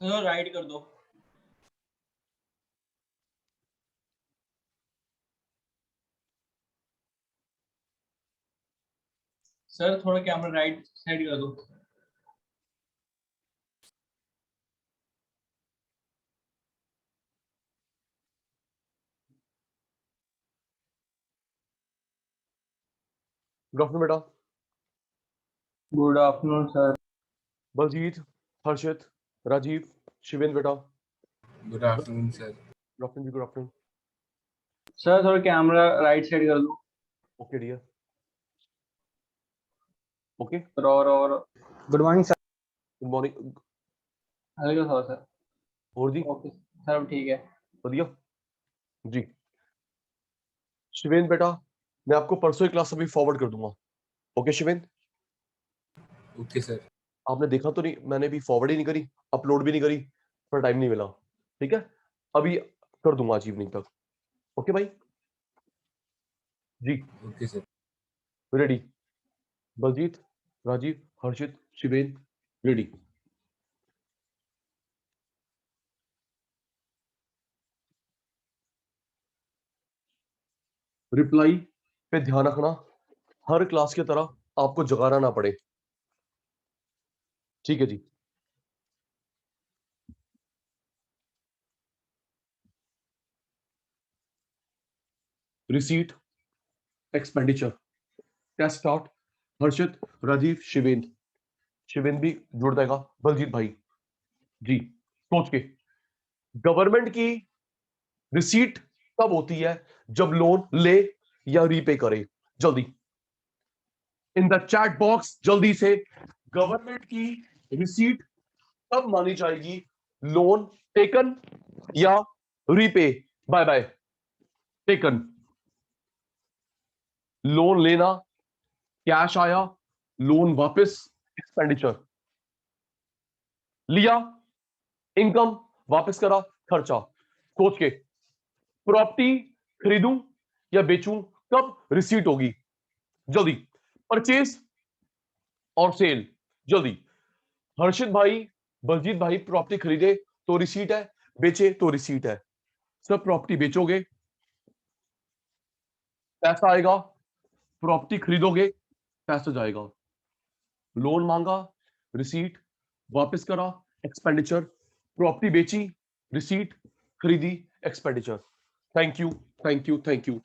Right कर दो। Sir थोड़ा कैमरा राइट साइड कर दो। गुड आफ्टरनून बेटा। Good afternoon sir. Baljeet, Harshit, Rajeev, Shivendra बेटा। Good afternoon sir. Good afternoon जी, गुड आफ्टरनून। सर थोड़ा कैमरा राइट साइड कर दो। Okay dear, okay. और good morning sir. Good morning. Hello sir. Sir और जी ओके सर, अब ठीक है। बढ़िया जी। शिवेंद्र बेटा, मैं आपको परसों की क्लास अभी फॉरवर्ड कर दूंगा। Okay Shivendra, okay sir. आपने देखा तो नहीं, मैंने भी फॉरवर्ड ही नहीं करी, अपलोड भी नहीं करी, पर टाइम नहीं मिला। ठीक है, अभी कर दूंगा आज इवनिंग तक। ओके भाई जी, okay sir. Ready. Baljeet, Rajeev, Harshit, Shivendra, ready. Reply पे ध्यान रखना, हर क्लास की तरह आपको जगाना ना पड़े। ठीक है जी। Receipt, expenditure, test start. Harshit, Rajeev, Shivendra. Shivendra भी जुड़ जाएगा। बलजीत भाई जी, सोच के। गवर्नमेंट की रिसीट तब होती है जब लोन ले या रीपे करे। जल्दी इन द चैट बॉक्स जल्दी से, गवर्नमेंट की रिसीट तब मानी जाएगी लोन टेकन या repay. Bye bye. Taken loan लेना, कैश आया, लोन वापस, एक्सपेंडिचर लिया, इनकम वापस करा, खर्चा। सोच के, प्रॉपर्टी खरीदूं या बेचूं, कब रिसीट होगी। जल्दी, परचेज और सेल। जल्दी, हर्षित भाई, बलजीत भाई, प्रॉपर्टी खरीदे तो रिसीट है, बेचे तो रिसीट है। सब प्रॉपर्टी बेचोगे, पैसा आएगा, प्रॉपर्टी खरीदोगे, पैसा जाएगा। लोन मांगा, रिसीट, वापस करा, एक्सपेंडिचर, प्रॉपर्टी बेची, रिसीट, खरीदी, expenditure. Thank you, thank you, thank you.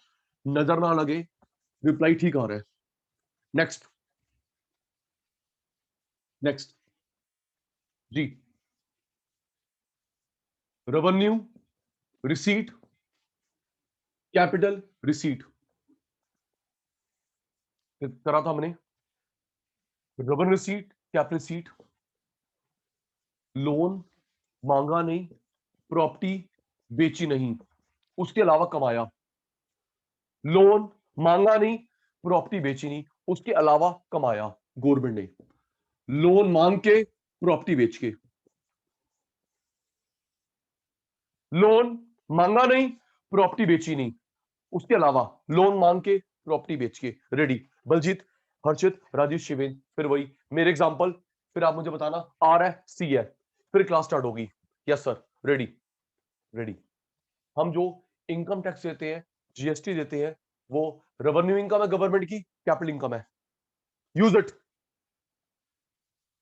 नजर ना लगे, रिप्लाई ठीक आ रहा है। नेक्स्ट, नेक्स्ट जी। रेवेन्यू रिसीट, कैपिटल रिसीट करा था हमने। Revenue receipt, capital receipt, loan मांगा नहीं, प्रॉपर्टी बेची नहीं, उसके अलावा कमाया। लोन मांगा नहीं, प्रॉपर्टी बेची नहीं, उसके अलावा कमाया गवर्नमेंट ने। लोन मांग के, प्रॉपर्टी बेच के। लोन मांगा नहीं, प्रॉपर्टी बेची नहीं, उसके अलावा लोन मांग के, प्रॉपर्टी बेच के। रेडी। बलजीत, हर्षित, राजीव, शिवेंद्र, फिर वही मेरे एग्जांपल, फिर आप मुझे बताना आर है सी है, फिर क्लास स्टार्ट होगी। Yes sir, ready, ready. हम जो इनकम टैक्स देते हैं, जीएसटी देते हैं, वो रेवेन्यू इनकम है गवर्नमेंट की, कैपिटल इनकम है। Use it,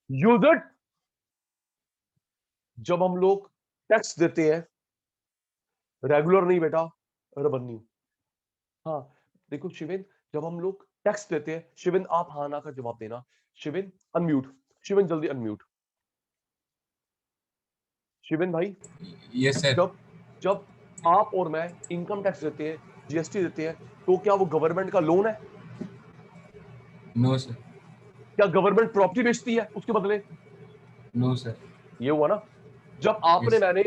use it. जब हम लोग टैक्स देते हैं, रेगुलर नहीं बेटा, रेवेन्यू। हाँ देखो शिवेंद्र, जब हम लोग टैक्स देते हैं, शिवेंद्र आप हाँ ना का जवाब देना। शिवेंद्र अनम्यूट, शिवेंद्र जल्दी अनम्यूट। शिवेंद्र भाई, यस सर। जब जब आप और मैं इनकम टैक्स देते हैं, जीएसटी देते हैं, तो क्या वो गवर्नमेंट का लोन है? No sir. क्या गवर्नमेंट प्रॉपर्टी बेचती है उसके बदले? No sir. ये हुआ ना। जब आपने यस मैंने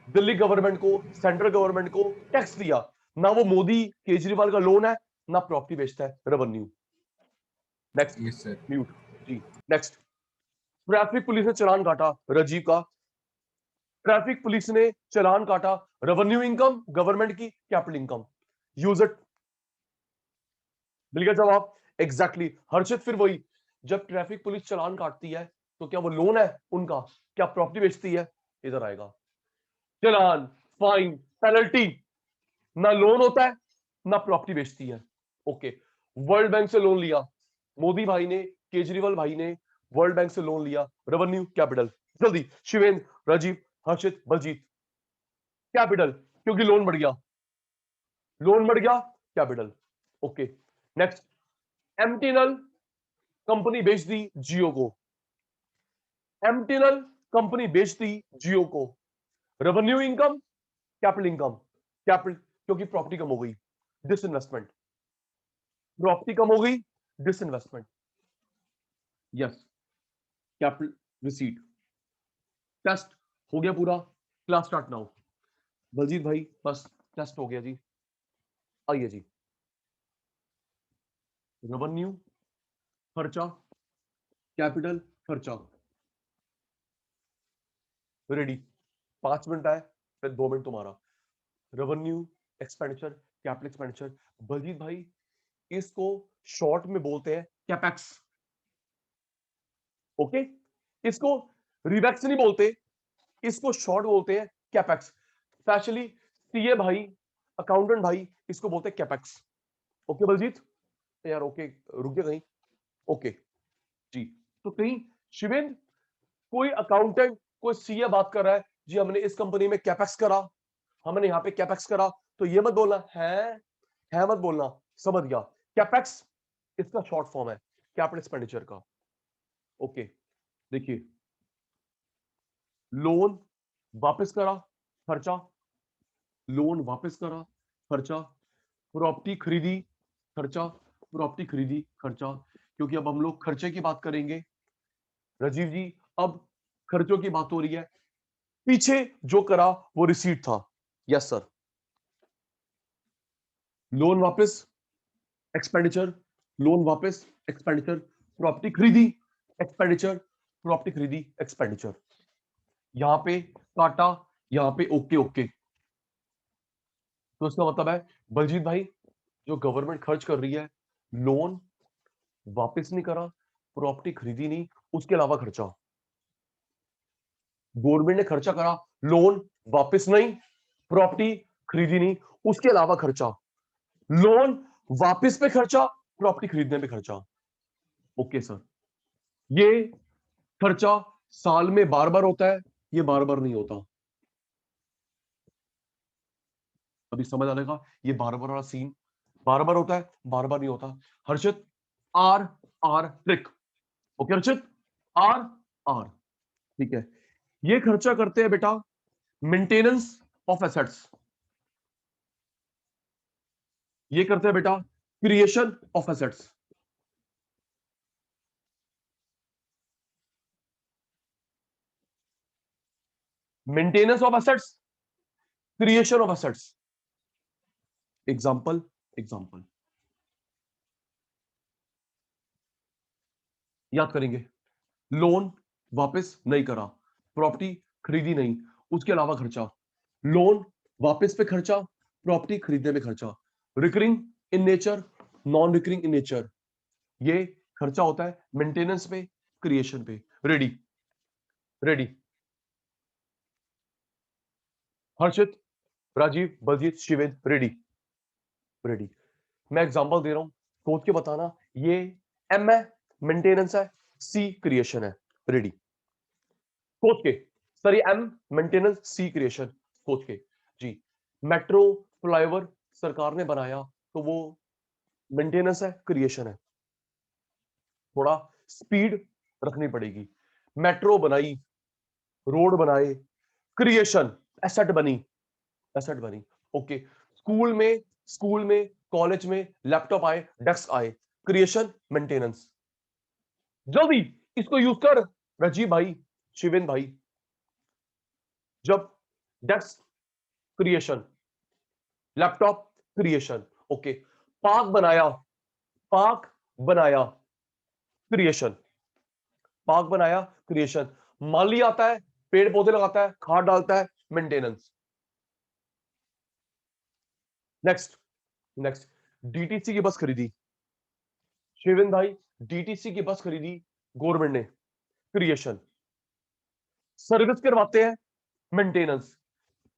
दिल्ली गवर्नमेंट को, सेंट्रल गवर्नमेंट को टैक्स दिया, ना वो मोदी केजरीवाल का लोन है, ना प्रॉपर्टी बेचता है, revenue. Next, yes sir. Mute जी। नेक्स्ट, ट्रैफिक पुलिस ने चालान काटा राजीव का, ट्रैफिक पुलिस ने चालान काटा, रेवेन्यू इनकम गवर्नमेंट की, कैपिटल इनकम। Use it. मिल गया जवाब, एग्जैक्टली। हर्षित फिर वही, जब ट्रैफिक पुलिस चालान काटती है तो क्या वो लोन है उनका, क्या प्रॉपर्टी बेचती है? इधर आएगा। चालान, फाइन, पेनल्टी। ना लोन होता है ना प्रॉपर्टी बेचती है। ओके, वर्ल्ड बैंक से लोन लिया, मोदी भाई ने, केजरीवाल भाई ने वर्ल्ड बैंक से लोन लिया, रेवेन्यू कैपिटल। जल्दी शिवेंद्र, राजीव, हर्षित, बलजीत। कैपिटल, क्योंकि लोन बढ़ गया, लोन बढ़ गया, capital. Okay, next, MTNL company बेच दी जियो को, एमटीएनएल कंपनी बेच दी जियो को। Revenue income, capital income. Capital, क्योंकि प्रॉपर्टी कम हो गई, डिसइन्वेस्टमेंट। प्रॉपर्टी कम हो गई, disinvestment. Yes, capital receipt. Test हो गया पूरा, क्लास स्टार्ट नाउ। बलजीत भाई बस टेस्ट हो गया जी, आइए जी। रेवेन्यू, खर्चा, कैपिटल, खर्चा, रेडी। 5 मिनट आए, फिर 2 मिनट तुम्हारा। Revenue, expenditure, capital expenditure. Baljeet भाई इसको शॉर्ट में बोलते हैं कैपेक्स। ओके, इसको रिवैक्स नहीं बोलते, इसको शॉर्ट बोलते हैं कैपेक्स। स्पेशली सीए भाई, अकाउंटेंट भाई इसको बोलते हैं कैपेक्स। ओके बलजीत यार, ओके रुक गया कहीं। ओके जी, तो कहीं शिवेंद्र कोई अकाउंटेंट, कोई सीए बात कर रहा है जी, हमने इस कंपनी में कैपेक्स करा, हमने यहाँ पे कैपेक्स करा, तो ये मत बोलना है मत बोलना, समझ गया। कैपेक्स इसका शॉर्ट फॉर्म है कैपिटल एक्सपेंडिचर का। ओके, देखिए, लोन वापस करा, खर्चा, लोन वापस करा, खर्चा, प्रॉपर्टी खरीदी, खर्चा, प्रॉपर्टी खरीदी, खर्चा। क्योंकि अब हम लोग खर्चे की बात करेंगे राजीव जी, अब खर्चों की बात हो रही है। पीछे जो करा वो रिसीट था। यस सर, लोन वापस, एक्सपेंडिचर, लोन वापस, एक्सपेंडिचर, प्रॉपर्टी खरीदी, एक्सपेंडिचर, प्रॉपर्टी खरीदी, एक्सपेंडिचर। यहां पे काटा, यहां पे ओके ओके। तो इसका मतलब है बलजीत भाई, जो गवर्नमेंट खर्च कर रही है, लोन वापस नहीं करा, प्रॉपर्टी खरीदी नहीं, उसके अलावा खर्चा। गवर्नमेंट ने खर्चा करा, लोन वापस नहीं, प्रॉपर्टी खरीदी नहीं, उसके अलावा खर्चा। लोन वापस पे खर्चा, प्रॉपर्टी खरीदने पे खर्चा। ओके सर, ये खर्चा साल में बार बार होता है, ये बार बार नहीं होता। अभी समझ आने का, ये बार बार वाला सीन बार बार होता है, बार बार नहीं होता। Harshit, R R trick. Okay Harshit, R R, ठीक है। ये खर्चा करते हैं बेटा मेंटेनेंस ऑफ एसेट्स, ये करते हैं बेटा creation of assets. Maintenance of assets, creation of assets. Example, example याद करेंगे। लोन वापस नहीं करा, प्रॉपर्टी खरीदी नहीं, उसके अलावा खर्चा। लोन वापस पे खर्चा, प्रॉपर्टी खरीदने में खर्चा। Recurring in nature, non recurring in nature. ये खर्चा होता है मेंटेनेंस पे, क्रिएशन पे। Ready, ready. Harshit, Rajeev, Baljeet, Shived, ready, ready. मैं एग्जांपल दे रहा हूं, सोच के बताना। ये एम है, मेंटेनेंस है, सी क्रिएशन है। रेडी, सोच के। सर ये एम मेंटेनेंस, सी क्रिएशन, सोच के जी। मेट्रो फ्लाईओवर सरकार ने बनाया, तो वो मेंटेनेंस है, क्रिएशन है। थोड़ा स्पीड रखनी पड़ेगी। मेट्रो बनाई, रोड बनाए, क्रिएशन, एसेट बनी, एसेट बनी। ओके, स्कूल में कॉलेज में लैपटॉप आए, डेस्क आए, क्रिएशन, मेंटेनेंस। जल्दी इसको यूज कर राजीव भाई, शिवेंद्र भाई। जब desk creation, laptop creation. Okay, park बनाया, पार्क बनाया, क्रिएशन, पार्क बनाया, क्रिएशन। माली आता है, पेड़ पौधे लगाता है, खाद डालता है, मेंटेनेंस। नेक्स्ट, नेक्स्ट, डीटीसी की बस खरीदी, शिवेंद्र भाई, डीटीसी की बस खरीदी गवर्नमेंट ने, क्रिएशन। सर्विस करवाते हैं, मेंटेनेंस।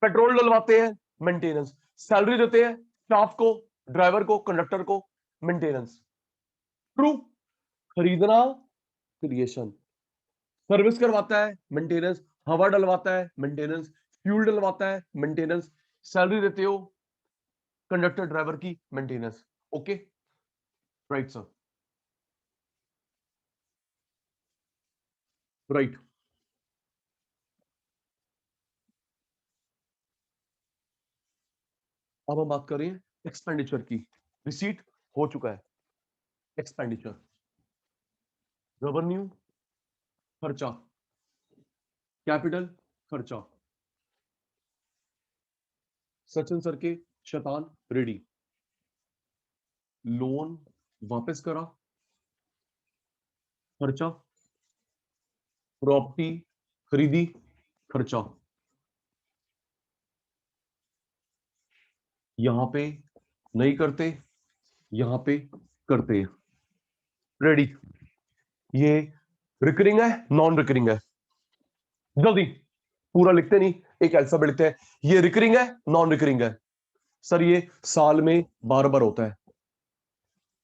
पेट्रोल डलवाते हैं, मेंटेनेंस। सैलरी देते हैं स्टाफ को, ड्राइवर को, कंडक्टर को, मेंटेनेंस। ट्रू। खरीदना, क्रिएशन। सर्विस करवाता है, मेंटेनेंस। हवा डलवाता है, मेंटेनेंस। फ्यूल डलवाता है, मेंटेनेंस। सैलरी देते हो कंडक्टर ड्राइवर की, maintenance. Okay, right sir, right. अब हम बात कर रहे हैं एक्सपेंडिचर की। रिसीट हो चुका है, एक्सपेंडिचर, रेवेन्यू खर्चा, कैपिटल खर्चा। सचिन सर के शैतान रेडी। लोन वापस करा, खर्चा। प्रॉपर्टी खरीदी, खर्चा। यहां पे नहीं करते, यहां पे करते। रेडी। ये रिकरिंग है, नॉन रिकरिंग है? जल्दी, पूरा लिखते नहीं, एक अल्फाबेट लिखते हैं। ये रिकरिंग है, नॉन रिकरिंग है? सर ये साल में बार बार होता है।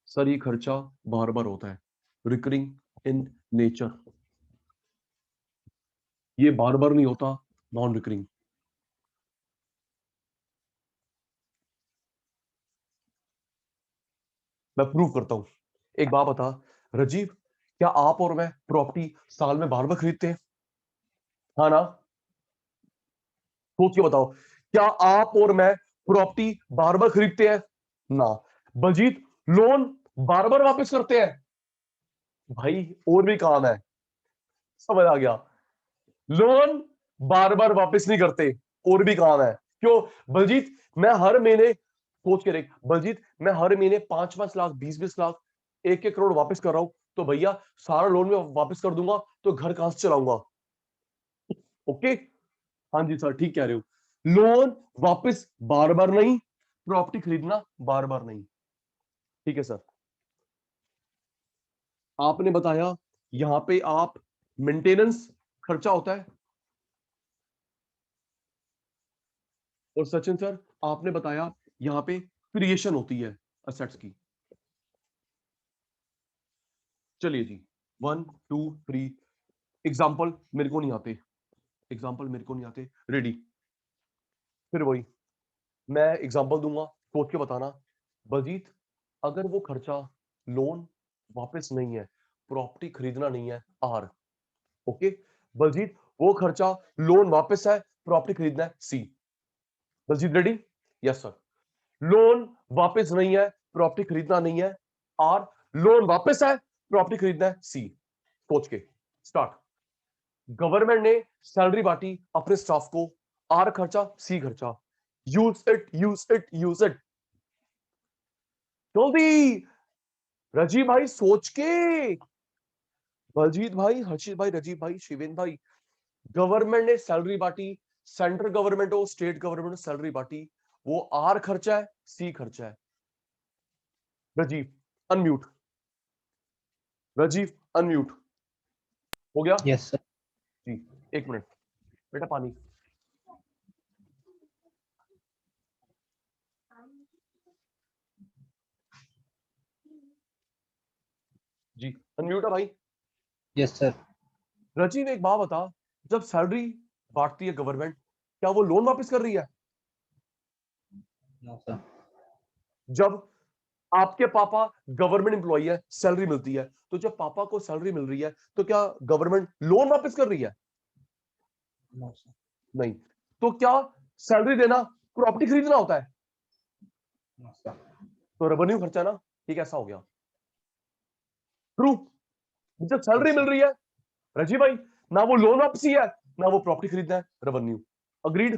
सर ये खर्चा बार बार होता है, रिकरिंग इन नेचर। ये बार बार नहीं होता, नॉन रिकरिंग। मैं प्रूव करता हूं। एक बात बता राजीव, क्या आप और मैं प्रॉपर्टी साल में बार बार खरीदते हैं? हाँ ना? सोच के बताओ, क्या आप और मैं प्रॉपर्टी बार बार खरीदते हैं? ना। बलजीत, लोन बार बार वापस करते हैं? भाई और भी काम है, समझ आ गया? लोन बार बार वापस नहीं करते, और भी काम है। क्यों बलजीत? मैं हर महीने, सोच के देख बलजीत, मैं हर महीने 5-5 लाख, 20-20 लाख, 1-1 करोड़ वापस कर रहा हूं, तो भैया सारा लोन में वापस कर दूंगा तो घर कहां से चलाऊंगा? ओके, हाँ जी सर, ठीक कह रहे हो। लोन वापस बार बार नहीं, प्रॉपर्टी खरीदना बार बार नहीं। ठीक है सर। आपने बताया यहां पे आप मेंटेनेंस खर्चा होता है, और सचिन सर आपने बताया यहां पे क्रिएशन होती है असेट्स की। चलिए जी, 1 2 3 एग्जाम्पल मेरे को नहीं आते, एग्जाम्पल मेरे को नहीं आते। रेडी, फिर वही मैं एग्जाम्पल दूंगा, सोच के बताना। बलजीत, अगर वो खर्चा लोन वापस नहीं है, प्रॉपर्टी खरीदना नहीं है, आर। ओके बलजीत, वो खर्चा लोन वापस है, प्रॉपर्टी खरीदना है, see. Baljeet ready? Yes sir. Loan वापस नहीं है, प्रॉपर्टी खरीदना नहीं है, आर। लोन वापस है, प्रॉपर्टी खरीदना है, सी। सोच के स्टार्ट। गवर्नमेंट ने सैलरी बांटी अपने स्टाफ को, आर खर्चा, सी खर्चा। Use it, use it, use it. जल्दी राजीव भाई, सोच के। बलजीत भाई, हर्षित भाई, राजीव भाई, शिवेंद्र भाई, गवर्नमेंट ने सैलरी बांटी, सेंट्रल गवर्नमेंट हो, स्टेट गवर्नमेंट सैलरी बांटी, वो आर खर्चा है, सी खर्चा है। राजीव अनम्यूट, राजीव अनम्यूट हो गया? Yes sir. जी, 1 मिनट बेटा, पानी। जी अनम्यूट है भाई। Yes sir. राजीव एक बात बता, जब सैलरी बांटती है गवर्नमेंट, क्या वो लोन वापस कर रही है? No sir. जब आपके पापा गवर्नमेंट एम्प्लॉई है, सैलरी मिलती है, तो जब पापा को सैलरी मिल रही है तो क्या गवर्नमेंट लोन वापस कर रही है? No sir. नहीं। तो क्या सैलरी देना प्रॉपर्टी खरीदना होता है? No sir. तो रेवेन्यू खर्चा ना, ये कैसा हो गया? ट्रू। जब सैलरी मिल रही है राजीव भाई, ना वो लोन वापसी है, ना वो प्रॉपर्टी खरीदना है, रेवेन्यू। अग्रीड?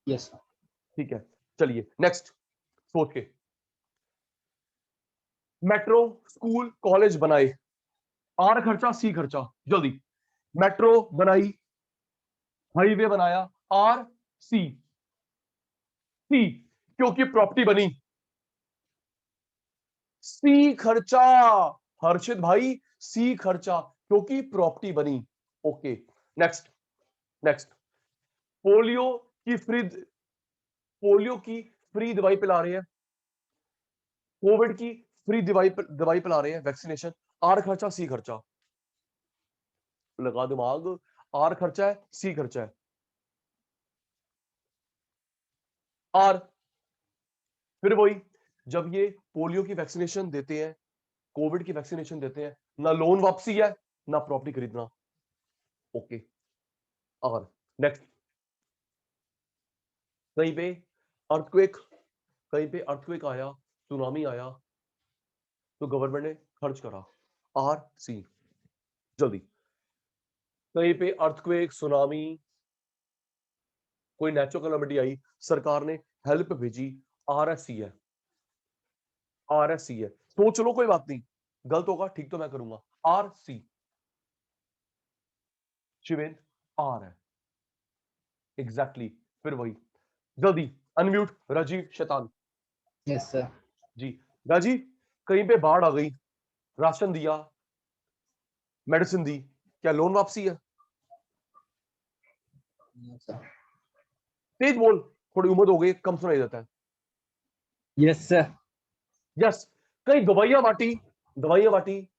Yes sir. ठीक है, चलिए नेक्स्ट। सोच के, मेट्रो, स्कूल, कॉलेज बनाए, आर खर्चा, सी खर्चा। जल्दी, मेट्रो बनाई, हाईवे बनाया, आर, सी। सी, क्योंकि प्रॉपर्टी बनी। सी खर्चा, हर्षित भाई, सी खर्चा क्योंकि प्रॉपर्टी बनी। Okay next, next. पोलियो की फ्री दवाई पिला रहे हैं, कोविड की फ्री दवाई पिला रहे हैं, वैक्सीनेशन। आर खर्चा सी खर्चा, लगा दिमाग। आर खर्चा है, सी खर्चा है। आर, फिर वही, जब ये पोलियो की वैक्सीनेशन देते हैं, कोविड की वैक्सीनेशन देते हैं, ना लोन वापसी है ना प्रॉपर्टी खरीदना। ओके। आर नेक्स्ट, कहीं पे अर्थक्वेक आया, सुनामी आया, तो गवर्नमेंट ने खर्च करा। आर सी, जल्दी। कहीं पे अर्थक्वेक, सुनामी, कोई नेचुरल कैलामिटी आई, सरकार ने हेल्प भेजी, आरएससी है। आरएससी है, सोच लो, कोई बात नहीं, गलत होगा ठीक तो मैं करूंगा। आर सी, शिवेन आर है एग्जैक्टली। फिर वही, जल्दी अनम्यूट राजीव शैतान। Yes sir. जी राजीव, कहीं पे बाढ़ आ गई, राशन दिया, मेडिसिन दी, क्या लोन वापसी है? Yes sir. तेज बोल, थोड़ी उम्र हो गई, कम सुनाई देता है। Yes sir. यस, कहीं दवाइयां बांटी,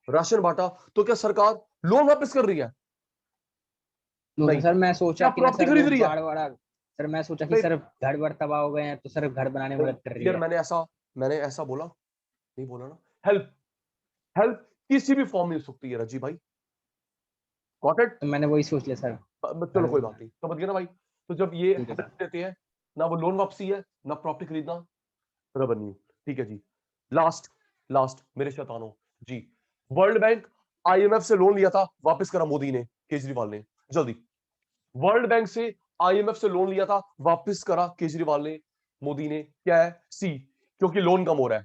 राशन बांटा, तो क्या सरकार लोन वापस कर रही है? नो नहीं। सर, मैं सोचा क्या कि ना प्रॉपर्टी सर वो खरीद रही है? बाढ़ वाड़ा, सर मैं सोचा कि नहीं सर घर वर तबाह हो गए हैं तो सर घर बनाने में नहीं, मदद कर रही यार है। मैंने ऐसा बोला नहीं, बोला ना। हेल्प, हेल्प किसी भी फॉर्म में हो सकती है राजीव भाई। Got it? तो मैंने वही सोच लिया सर। चलो कोई बात नहीं, समझ गया ना भाई। तो जब ये ठीक है हेल्प सर। देते हैं, ना वो लोन वापसी है ना प्रॉपर्टी खरीदना, रेवेन्यू। ठीक है जी। लास्ट, मेरे शैतानों जी, वर्ल्ड बैंक आईएमएफ से लोन लिया था, वापस करा मोदी ने, केजरीवाल ने। जल्दी, वर्ल्ड बैंक से आईएमएफ से लोन लिया था, वापस करा केजरीवाल ने, मोदी ने। क्या है? सी, क्योंकि लोन कम हो रहा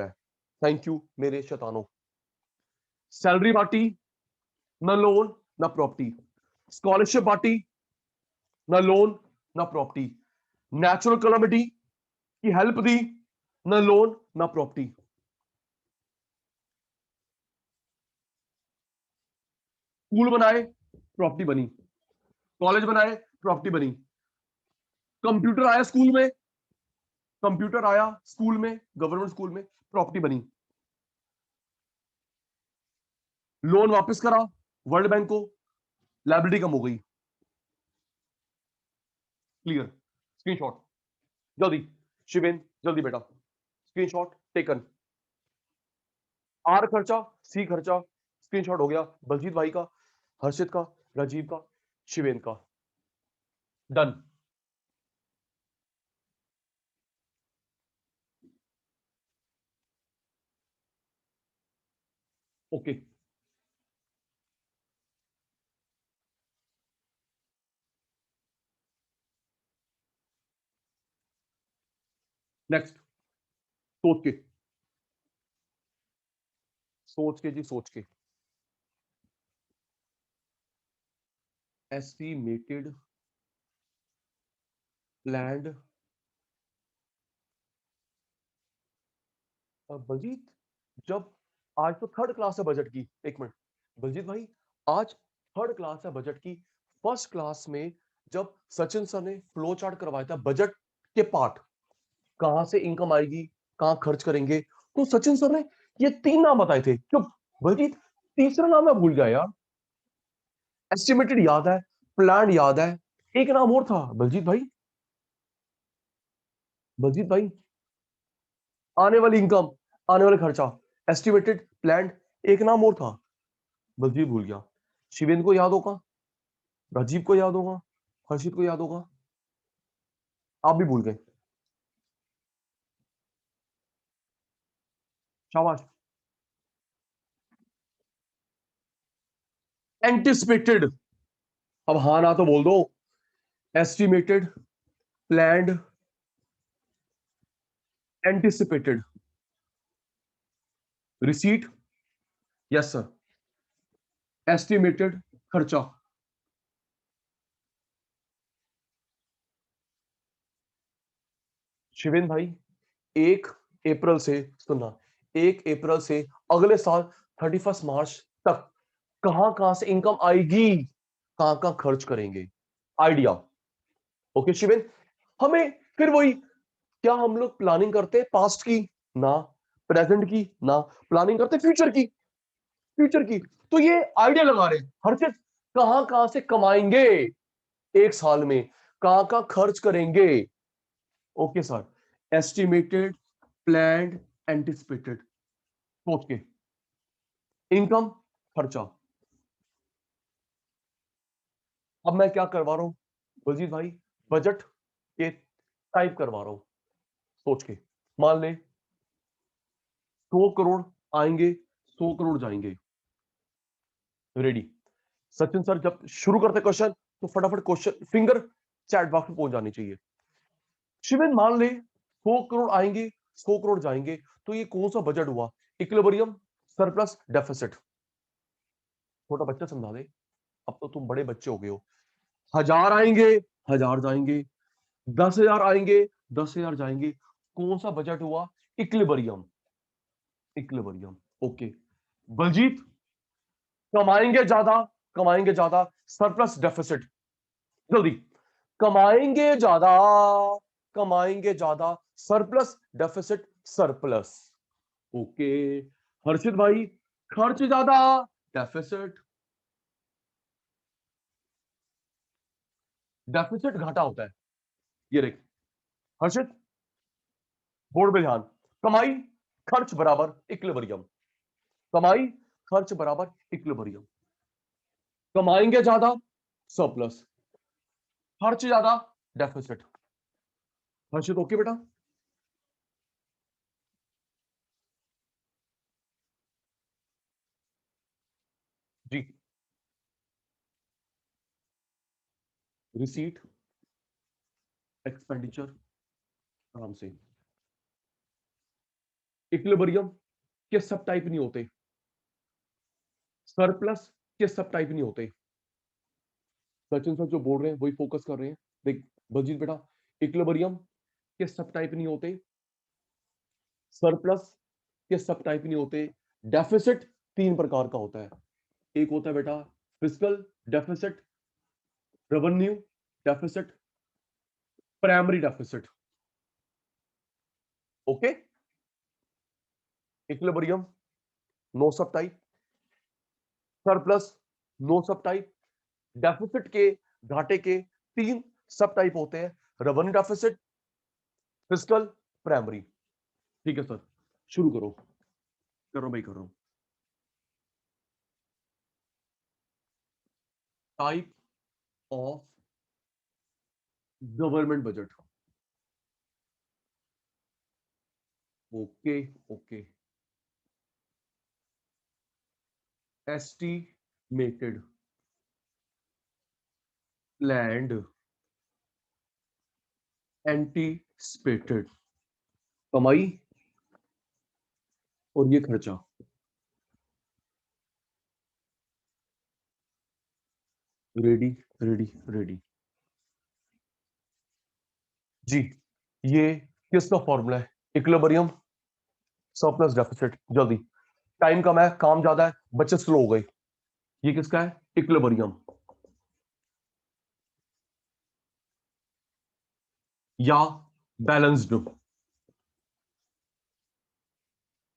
है। थैंक यू मेरे शैतानों। सैलरी बांटी, ना लोन ना प्रॉपर्टी। स्कॉलरशिप बांटी, ना लोन ना प्रॉपर्टी। नेचुरल कैलामिटी की हेल्प दी, ना लोन ना प्रॉपर्टी। स्कूल बनाए, प्रॉपर्टी बनी। कॉलेज बनाए, प्रॉपर्टी बनी। कंप्यूटर आया स्कूल में, गवर्नमेंट स्कूल में, प्रॉपर्टी बनी। लोन वापस करा वर्ल्ड बैंक को, लायबिलिटी कम हो गई। क्लियर? स्क्रीनशॉट जल्दी, शिवेन जल्दी बेटा, स्क्रीनशॉट टेकन। आर खर्चा, सी खर्चा, स्क्रीनशॉट हो गया बलजीत भाई का, हर्षित का, राजीव का, शिवेन का। डन। Okay, next. सोच के जी, सोच के। एस्टिमेटेड प्लान्ड, बलजीत, जब आज तो थर्ड क्लास है बजट की, एक मिनट बलजीत भाई, आज थर्ड क्लास है बजट की। फर्स्ट क्लास में जब सचिन सर ने फ्लो चार्ट करवाया था बजट के पार्ट, कहां से इनकम आएगी, कहां खर्च करेंगे, तो सचिन सर ने ये 3 नाम बताए थे। चुप बलजीत, तीसरा नाम मैं भूल गया यार। एस्टिमेटेड याद है, प्लान याद है, एक नाम और था बलजीत भाई, आने वाली इनकम, आने वाले खर्चा, एस्टिमेटेड प्लान, एक नाम और था, बलजीत भूल गया। शिवेंद्र को याद होगा, राजीव को याद होगा, हर्षित को याद होगा, आप भी भूल गए। शाबाश। एंटिसिपेटेड, अब हाँ ना तो बोल दो। Estimated, planned, anticipated, receipt, yes sir, estimated खर्चा। शिवेंद्र भाई, 1 अप्रैल से सुनना, 1 अप्रैल से अगले साल 31 मार्च तक कहां कहां से इनकम आएगी, कहां कहां खर्च करेंगे, आइडिया। ओके शिवेन, हमें फिर वही, क्या हम लोग प्लानिंग करते हैं पास्ट की? ना। प्रेजेंट की? ना। प्लानिंग करते फ्यूचर की? फ्यूचर की। तो ये आइडिया लगा रहे हैं हर चीज, कहां कहां से कमाएंगे एक साल में, कहां कहां खर्च करेंगे। Okay sir, estimated, planned, anticipated, सोच के। इनकम, खर्चा। अब मैं क्या करवा रहा हूं बलजीत भाई? बजट के टाइप करवा रहा हूं सोच के। मान ले 100 करोड़ आएंगे, 100 करोड़ जाएंगे। रेडी? सचिन सर जब शुरू करते क्वेश्चन तो फटाफट क्वेश्चन फिंगर चैट बॉक्स में पहुंच जानी चाहिए। शिविन मान ले 100 करोड़ आएंगे, 100 करोड़ जाएंगे, तो ये कौन सा बजट हुआ? Equilibrium, surplus, deficit. छोटा बच्चा समझा दे, अब तो तुम बड़े बच्चे हो गए हो। 1000 आएंगे, 1000 जाएंगे, 10,000 आएंगे, 10,000 जाएंगे, कौन सा बजट हुआ? इक्विलिब्रियम। इक्विलिब्रियम। ओके बलजीत, कमाएंगे ज्यादा, कमाएंगे ज्यादा, सरप्लस डेफिसिट। जल्दी, कमाएंगे ज्यादा, कमाएंगे ज्यादा, सरप्लस डेफिसिट सरप्लस। ओके हर्षित भाई, खर्च ज्यादा, डेफिसिट। डेफिसिट घाटा होता है, ये देख हर्षित, बोर्ड पे ध्यान। कमाई खर्च बराबर इक्विलिब्रियम, कमाई खर्च बराबर इक्विलिब्रियम। कमाएंगे ज्यादा, सरप्लस, खर्च ज्यादा, डेफिसिट। हर्षित ओके बेटा? जी। रिसीट, एक्सपेंडिचर, आराम से। इक्विलिब्रियम के सब टाइप नहीं होते, सरप्लस के सब टाइप नहीं होते। सचिन सर जो बोल रहे हैं वही फोकस कर रहे हैं। देख बलजीत बेटा, इक्विलिब्रियम के सब टाइप नहीं होते, सरप्लस के सब टाइप नहीं होते, डेफिसिट 3 प्रकार का होता है। एक होता है बेटा fiscal deficit, revenue deficit, primary deficit. Okay, equilibrium no subtype, surplus no subtype, deficit के घाटे के 3 सब टाइप होते हैं, रेवेन्यू डेफिसिट, फिस्कल, प्राइमरी। ठीक है सर, शुरू करो। करो भाई करो। Type of government budget. Okay okay, estimated, planned, anticipated. कमाई और ये खर्चा। Ready ready ready. जी, ये किसका फॉर्मूला है? Equilibrium, surplus deficit. जल्दी, टाइम कम है, काम ज्यादा है, बच्चे स्लो हो गए। ये किसका है? इक्विलिब्रियम या बैलेंस्ड।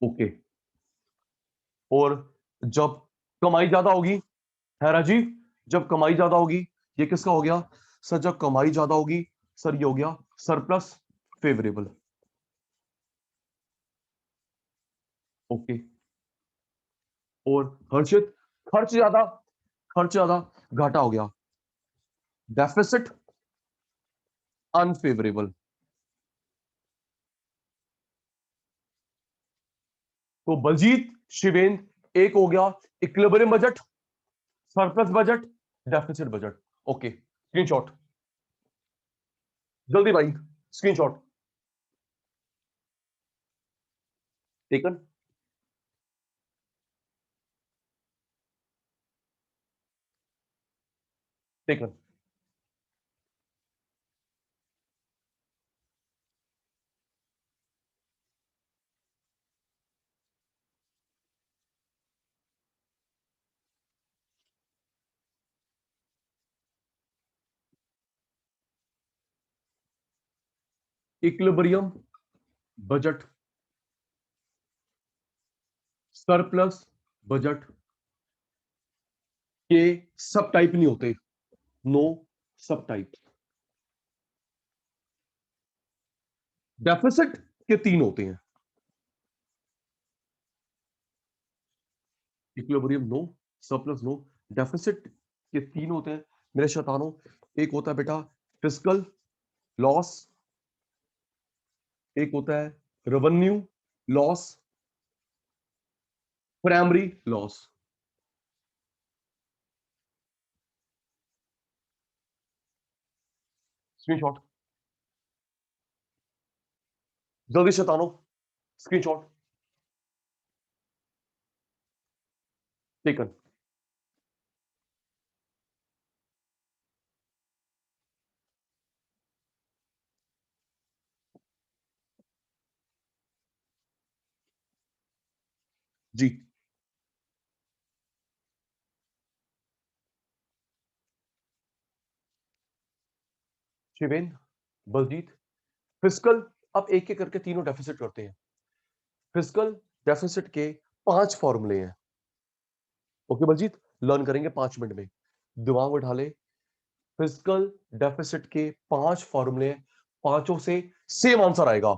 ओके, और जब कमाई ज्यादा होगी, है राजीव, जब कमाई ज्यादा होगी, ये किसका हो गया सर? जब कमाई ज्यादा होगी सर, ये हो गया सरप्लस फेवरेबल। ओके, और हर्षित, खर्च ज्यादा, खर्च ज्यादा, घाटा हो गया डेफिसिट अनफेवरेबल। तो बलजीत, शिवेंद्र, एक हो गया equilibrium budget, surplus budget, deficit budget. Okay, screenshot जल्दी भाई, screenshot taken. Taken. Equilibrium, budget, surplus, budget के सब टाइप नहीं होते, नो सब टाइप। डेफिसिट के 3 होते हैं, equilibrium no, surplus no, deficit के 3 होते हैं मेरे शैतानों। एक होता है बेटा फिस्कल लॉस, एक होता है revenue loss, primary loss. Screenshot जल्दी शैतानों, स्क्रीनशॉट टेकन। जी शिवेन, बलजीत, फिस्कल, अब एक एक करके तीनों डेफिसिट करते हैं। फिस्कल डेफिसिट के 5 फॉर्मूले हैं। ओके बलजीत, लर्न करेंगे 5 मिनट में, दिमाग में ढाले। फिस्कल डेफिसिट के 5 फॉर्मूले हैं, पांचों से सेम आंसर आएगा।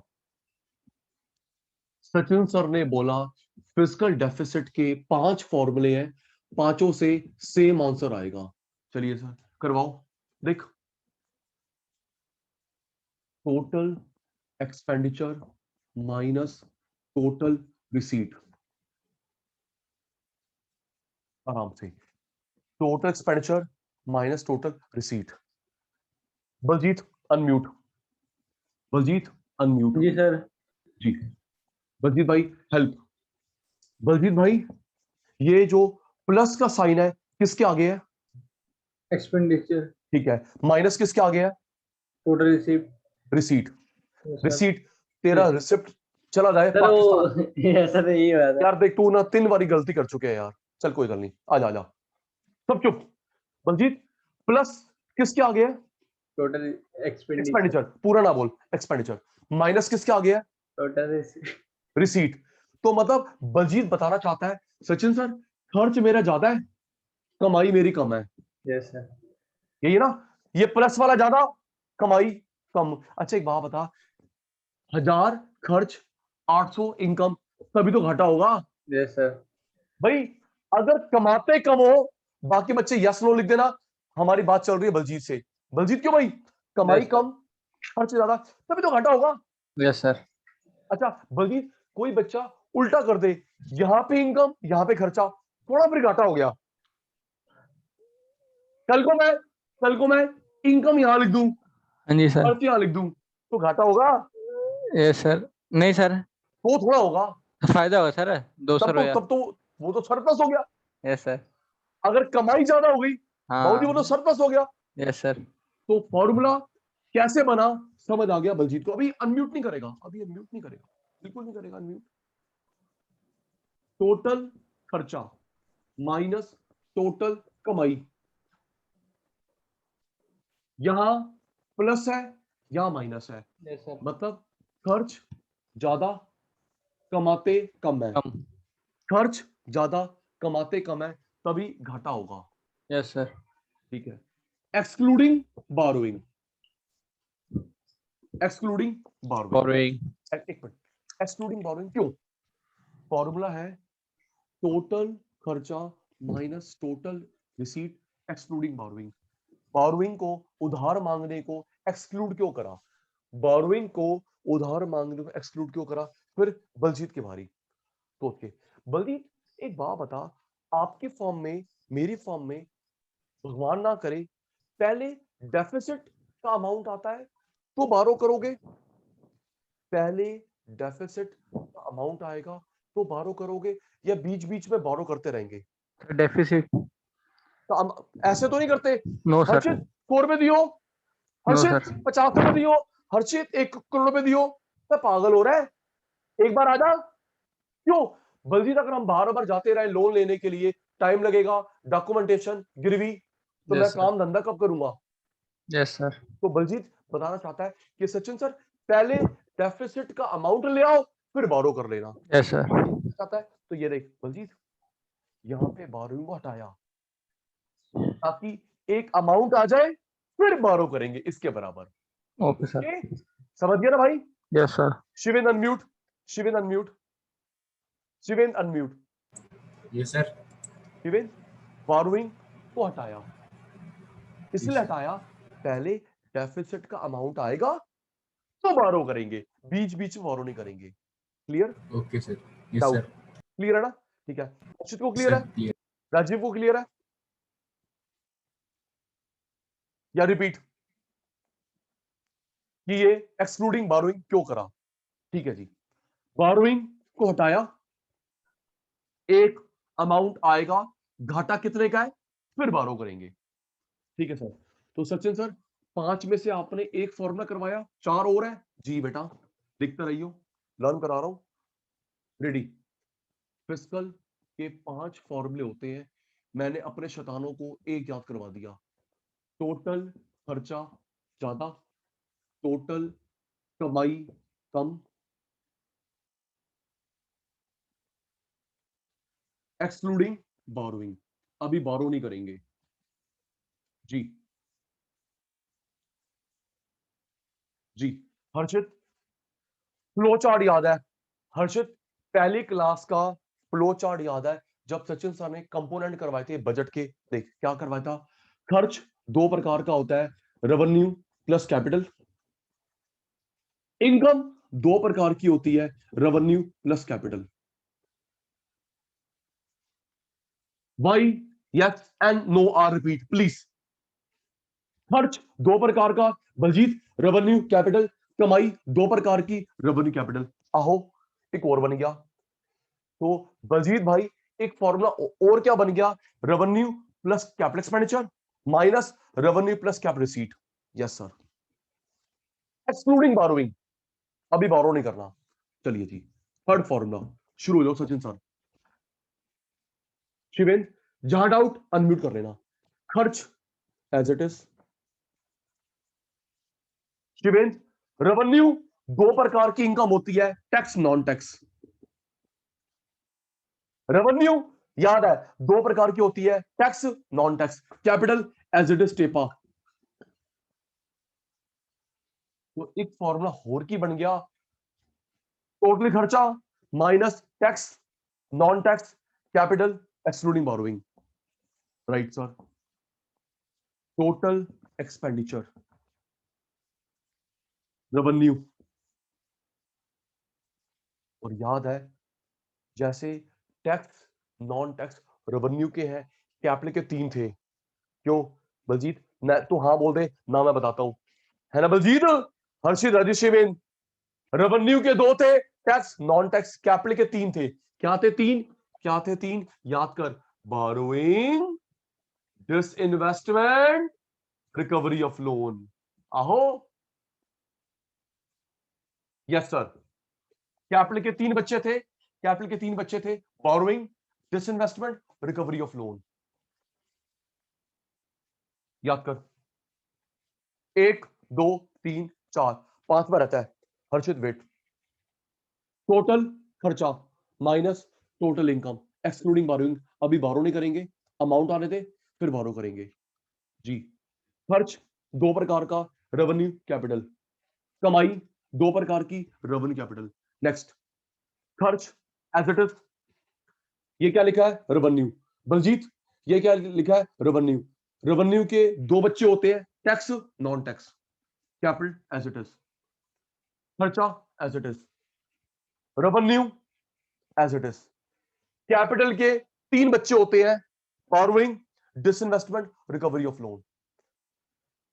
सचिन सर ने बोला फिस्कल डेफिसिट के 5 फॉर्मूले हैं, पांचों से सेम आंसर आएगा। चलिए सर करवाओ। देख, total expenditure minus total receipt, आराम से, total expenditure minus total receipt. Baljeet unmute, Baljeet unmute. जी सर। जी बलजीत भाई हेल्प। बलजीत भाई ये जो प्लस का साइन है किसके आगे है? एक्सपेंडिचर। ठीक है, माइनस किसके आगे है? Total receipt. Receipt. Sir receipt, तेरा रिसिप्ट चला जाए वो पाकिस्तान। ऐसा तो यही बात है। यार देख तू ना 3 बारी गलती कर चुके हैं यार, चल कोई गल नहीं, आ जा आ जा, सब चुप। बलजीत प्लस किसके आगे है? Total expenditure. एक्सपेंडिचर, पूरा ना बोल, एक्सपेंडिचर। माइनस किसके आगे है? Total receipt. रिसीट। तो मतलब बलजीत बताना चाहता है सचिन सर खर्च मेरा ज्यादा है, कमाई मेरी कम है, यस सर। यही ना? ये प्लस वाला ज्यादा, कमाई कम। अच्छा एक बात बता, 1000 खर्च 800 इनकम, तभी तो घाटा होगा यस सर। भाई। अगर कमाते कम हो, बाकी बच्चे यस नो लिख देना, हमारी बात चल रही है बलजीत से। बलजीत क्यों भाई? कमाई Yes, कम खर्च ज्यादा, तभी तो घाटा होगा। Yes sir. अच्छा बलजीत, कोई बच्चा उल्टा कर दे, यहां पे इनकम यहां पे खर्चा, थोड़ा फिर घाटा हो गया। कल को मैं इनकम यहां लिख दूं, हाँ जी सर। खर्च यहां लिख दूं, तो घाटा होगा? Yes sir. नहीं सर, तो थोड़ा होगा, फायदा होगा सर, 200 रुपया। तब तो वो तो सरप्लस हो गया। Yes sir. अगर कमाई ज्यादा हो गई बाबूजी, वो तो हाँ। सरप्लस हो गया। Yes sir. तो फॉर्मूला कैसे बना समझ आ गया बलजीत को। अभी अनम्यूट नहीं करेगा, अभी अनम्यूट नहीं करेगा, बिल्कुल नहीं करेगा अनम्यूट। टोटल खर्चा माइनस टोटल कमाई, यहां प्लस है यहां माइनस है, यस सर। मतलब खर्च ज्यादा कमाते कम है, कम। खर्च ज्यादा कमाते कम है, तभी घाटा होगा। Yes sir. ठीक है, excluding borrowing, excluding borrowing, borrowing. एक मिनट, एक्सक्लूडिंग बोरोइंग क्यों? फॉर्मूला है टोटल खर्चा minus total receipt excluding borrowing. Borrowing को, उधार मांगने को एक्सक्लूड क्यों करा? बोरोइंग को उधार मांगने को एक्सक्लूड क्यों करा? फिर बलजीत की बारी, सोच के। बलजीत एक बात बता, आपके फॉर्म में मेरी फॉर्म में भगवान ना करे पहले डेफिसिट का अमाउंट आता है तो बारो करोगे, पहले डेफिसिट का अमाउंट आएगा तो बारो करोगे, या बीच बीच में बारो करते रहेंगे? डेफिसिट। तो हम ऐसे तो नहीं करते, नो सर। हर्षित 100 रुपए दियो, नो हर्षित सर। 50 रुपए दियो, हर्षित 1 करोड़ रुपए दियो। मैं पागल हो रहा है, एक बार आजा। क्यों बलजीत, अगर हम बार बार जाते रहे लोन लेने के लिए, टाइम लगेगा, डॉक्यूमेंटेशन गिरवी, तो मैं यस सर। काम धंधा कब करूंगा? Yes sir. तो बलजीत बताना चाहता है कि सचिन सर पहले डेफिसिट का अमाउंट ले आओ फिर बोरो कर लेना। Yes sir. आता है तो ये देख बलजीत, यहाँ पे बोरोइंग को हटाया ताकि एक अमाउंट आ जाए फिर बोरो करेंगे इसके बराबर। Okay sir. ओके, समझ गया ना भाई? Yes sir. Shiven unmute, Shiven unmute, Shiven unmute. Yes sir. Shiven, borrowing को हटाया, इसलिए Yes, sir. हटाया पहले डेफिसिट का अमाउंट आएगा तो बोरो करेंगे, बीच बीच में बोरो नहीं करेंगे। Clear? Okay, sir. Yes, doubt sir. Clear है ना? ठीक है, अक्षित को Yes, क्लियर sir. है, Clear. राजीव को क्लियर है या रिपीट कि ये एक्सक्लूडिंग बोरोइंग क्यों करा? ठीक है जी, बोरोइंग को हटाया, एक अमाउंट आएगा, घाटा कितने का है फिर बोरो करेंगे। ठीक है सर। तो सचिन सर, 5 में से आपने एक फॉर्मूला करवाया, 4 और है जी बेटा, लिखते रहियो, लर्न करा रहा हूं। रेडी? फिस्कल के 5 फॉर्मूले होते हैं, मैंने अपने शैतानों को एक याद करवा दिया। टोटल खर्चा ज्यादा, टोटल कमाई कम, एक्सक्लूडिंग बोरोइंग, अभी बोरो नहीं करेंगे जी। जी हर्षित, फ्लो चार्ट याद है? हर्षित, पहली क्लास का फ्लो चार्ट याद है जब सचिन सर ने कंपोनेंट करवाए थे बजट के? देख क्या करवाया था, खर्च 2 प्रकार का होता है, रेवेन्यू प्लस कैपिटल। इनकम 2 प्रकार की होती है, revenue plus capital. Why yes and no are repeat please. खर्च 2 प्रकार का बलजीत, रेवेन्यू कैपिटल। कमाई 2 प्रकार की, रेवेन्यू कैपिटल। आहो एक और बन गया, तो बलजीत भाई एक फॉर्मूला और क्या बन गया, revenue plus capital expenditure minus revenue plus capital receipt. Yes sir, excluding borrowing, अभी बोरो नहीं करना। चलिए जी, थर्ड फॉर्मूला शुरू हो जाओ सचिन सर। शिवेन, जहां डाउट अनम्यूट कर लेना। खर्च as it is. Shiven, revenue 2 प्रकार की इनकम होती है, टैक्स नॉन टैक्स। रेवेन्यू याद है 2 प्रकार की होती है, tax non tax. Capital as it is टेपा। तो एक फॉर्मूला और की बन गया, टोटली खर्चा माइनस tax non tax capital excluding borrowing. Right sir, total expenditure revenue. और याद है जैसे टैक्स नॉन टैक्स रेवेन्यू के हैं, कैपिटल के 3 थे। क्यों बलजीत? ना तो हाँ बोल दे ना, मैं बताता हूं, है ना बलजीत? हर्षित रजिस्ट्रेशन, रेवेन्यू के 2 थे, टैक्स नॉन टैक्स कैपिटल के 3 थे। क्या थे 3? क्या थे 3? याद कर, borrowing, disinvestment, recovery of loan. आहो यस सर, कैपिटल के 3 बच्चे थे, कैपिटल के 3 बच्चे थे, borrowing, disinvestment, recovery of loan. याद कर, 1 2 3 4 5 में रहता है। हर्षित वेट, टोटल खर्चा minus total income excluding borrowing, अभी बोरो नहीं करेंगे, अमाउंट आने दे फिर बोरो करेंगे जी। खर्च 2 प्रकार का, रेवेन्यू कैपिटल। कमाई 2 प्रकार की, रेवेन्यू कैपिटल। नेक्स्ट, खर्च एज इट इज, ये क्या लिखा है, रेवेन्यू। बलजीत ये क्या लिखा है, रेवेन्यू। रेवेन्यू के 2 बच्चे होते हैं, tax non tax. Capital as it is, खर्चा as it is, revenue as it is. Capital के 3 बच्चे होते हैं, borrowing, disinvestment, recovery of loan.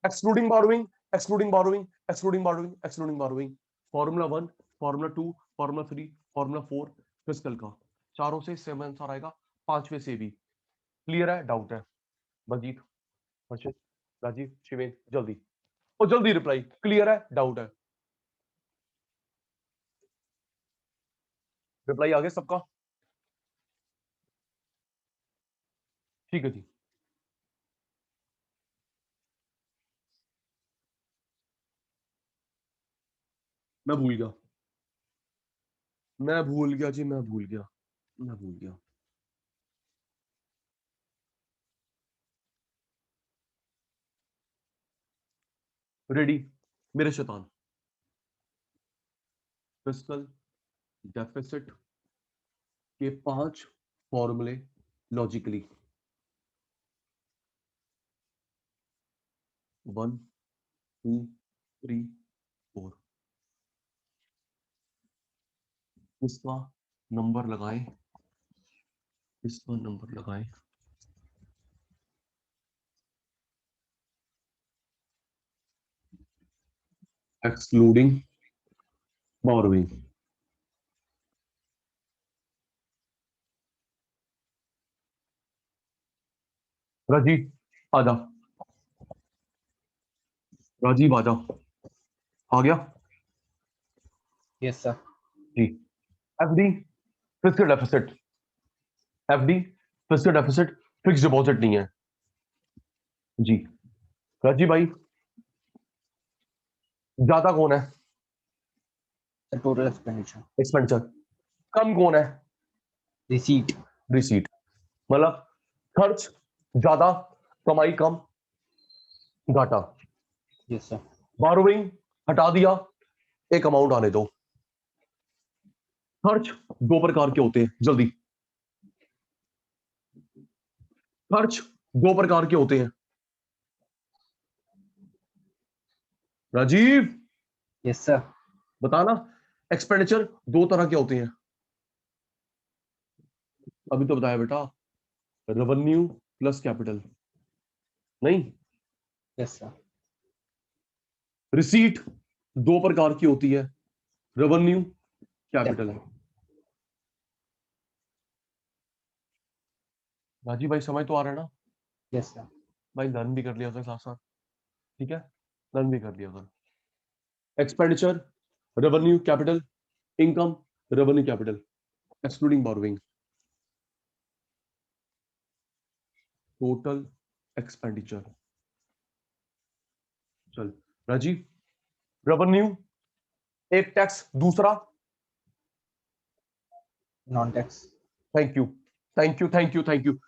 Excluding borrowing, excluding borrowing, excluding borrowing, excluding borrowing. Formula 1, formula 2, formula 3, formula 4 fiscal का, चारों से same answer आएगा, 5वें से भी। क्लियर है, डाउट है? बलजीत, हर्षित, राजीव, शिवेन, जल्दी और जल्दी रिप्लाई। क्लियर है, डाउट है? रिप्लाई आ गया सबका? ठीक है जी। मैं भूल गया, मैं भूल गया जी, मैं भूल गया, मैं भूल गया। रेडी मेरे शैतान। फिस्कल डेफिसिट के 5 फॉर्मूले लॉजिकली। 1 2 3 4। इसका नंबर लगाएं, इसका नंबर लगाएं। Excluding borrowing. राजीव आजा, राजीव आजा। आ गया यस सर। जी। FD fixed deficit, FD fixed deficit, fixed deposit नहीं है जी। राजीव भाई ज्यादा कौन है सर टोटल एक्सपेंडिचर। एक्सपेंडिचर, कम कौन है रिसीट। रिसीट। मतलब खर्च ज्यादा, कमाई कम, घाटा। Yes sir. बारोइंग हटा दिया, एक अमाउंट आने दो। खर्च 2 प्रकार के होते हैं, जल्दी। खर्च 2 प्रकार के होते हैं राजीव, यस सर। बताना। एक्सपेंडिचर 2 तरह के होते हैं, अभी तो बताया बेटा। रेवेन्यू प्लस कैपिटल, नहीं। Yes sir. रिसीट 2 प्रकार की होती है, रेवेन्यू कैपिटल। राजीव भाई समझ तो आ रहा है ना? Yes sir. भाई लर्न भी कर लिया कर साथ साथ, ठीक है, लर्न भी कर लिया कर। Expenditure revenue capital, income revenue capital, excluding borrowing. Total expenditure. चल राजीव, रेवेन्यू एक टैक्स, दूसरा non tax. Thank you, thank you, thank you, thank you.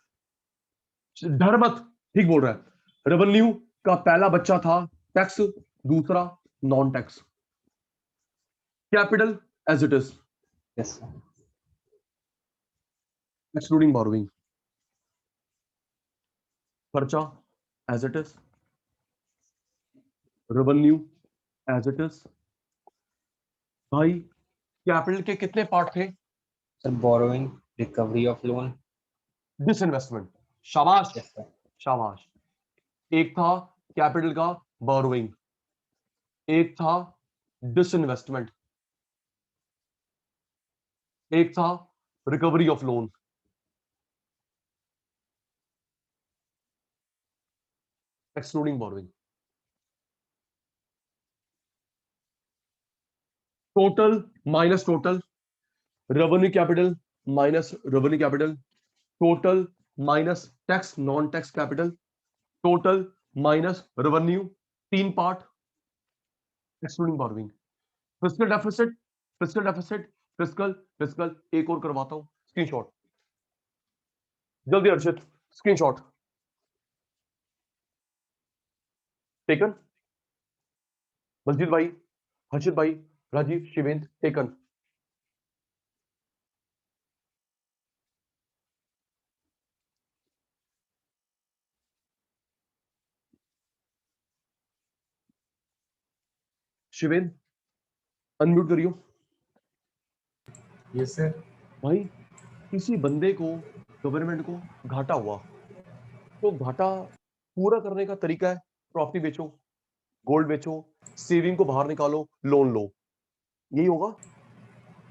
डर मत, ठीक बोल रहा है। रेवेन्यू का पहला बच्चा था टैक्स, दूसरा non tax. Capital as it is, yes sir. Excluding borrowing. खर्चा as it is, revenue as it is. भाई कैपिटल के कितने पार्ट थे? Sir borrowing, recovery of loan. Disinvestment. शाबाश, यस सर। शाबाश। एक था कैपिटल का बोरोइंग, एक था डिसइन्वेस्टमेंट, एक था recovery of loan. Excluding borrowing. Total minus total, revenue capital minus revenue capital, total minus tax non tax capital, total minus revenue, 3 part, excluding borrowing. Fiscal deficit, fiscal deficit, fiscal fiscal. एक और करवाता हूं, screenshot जल्दी Arshit, screenshot taken. Baljeet भाई, हर्षित भाई, Rajiv, Shivendra, taken. Shivendra unmute करियो। Yes sir. भाई किसी बंदे को, गवर्नमेंट को घाटा हुआ, तो घाटा पूरा करने का तरीका है प्रॉपर्टी बेचो, गोल्ड बेचो, सेविंग को बाहर निकालो, लोन लो, यही होगा?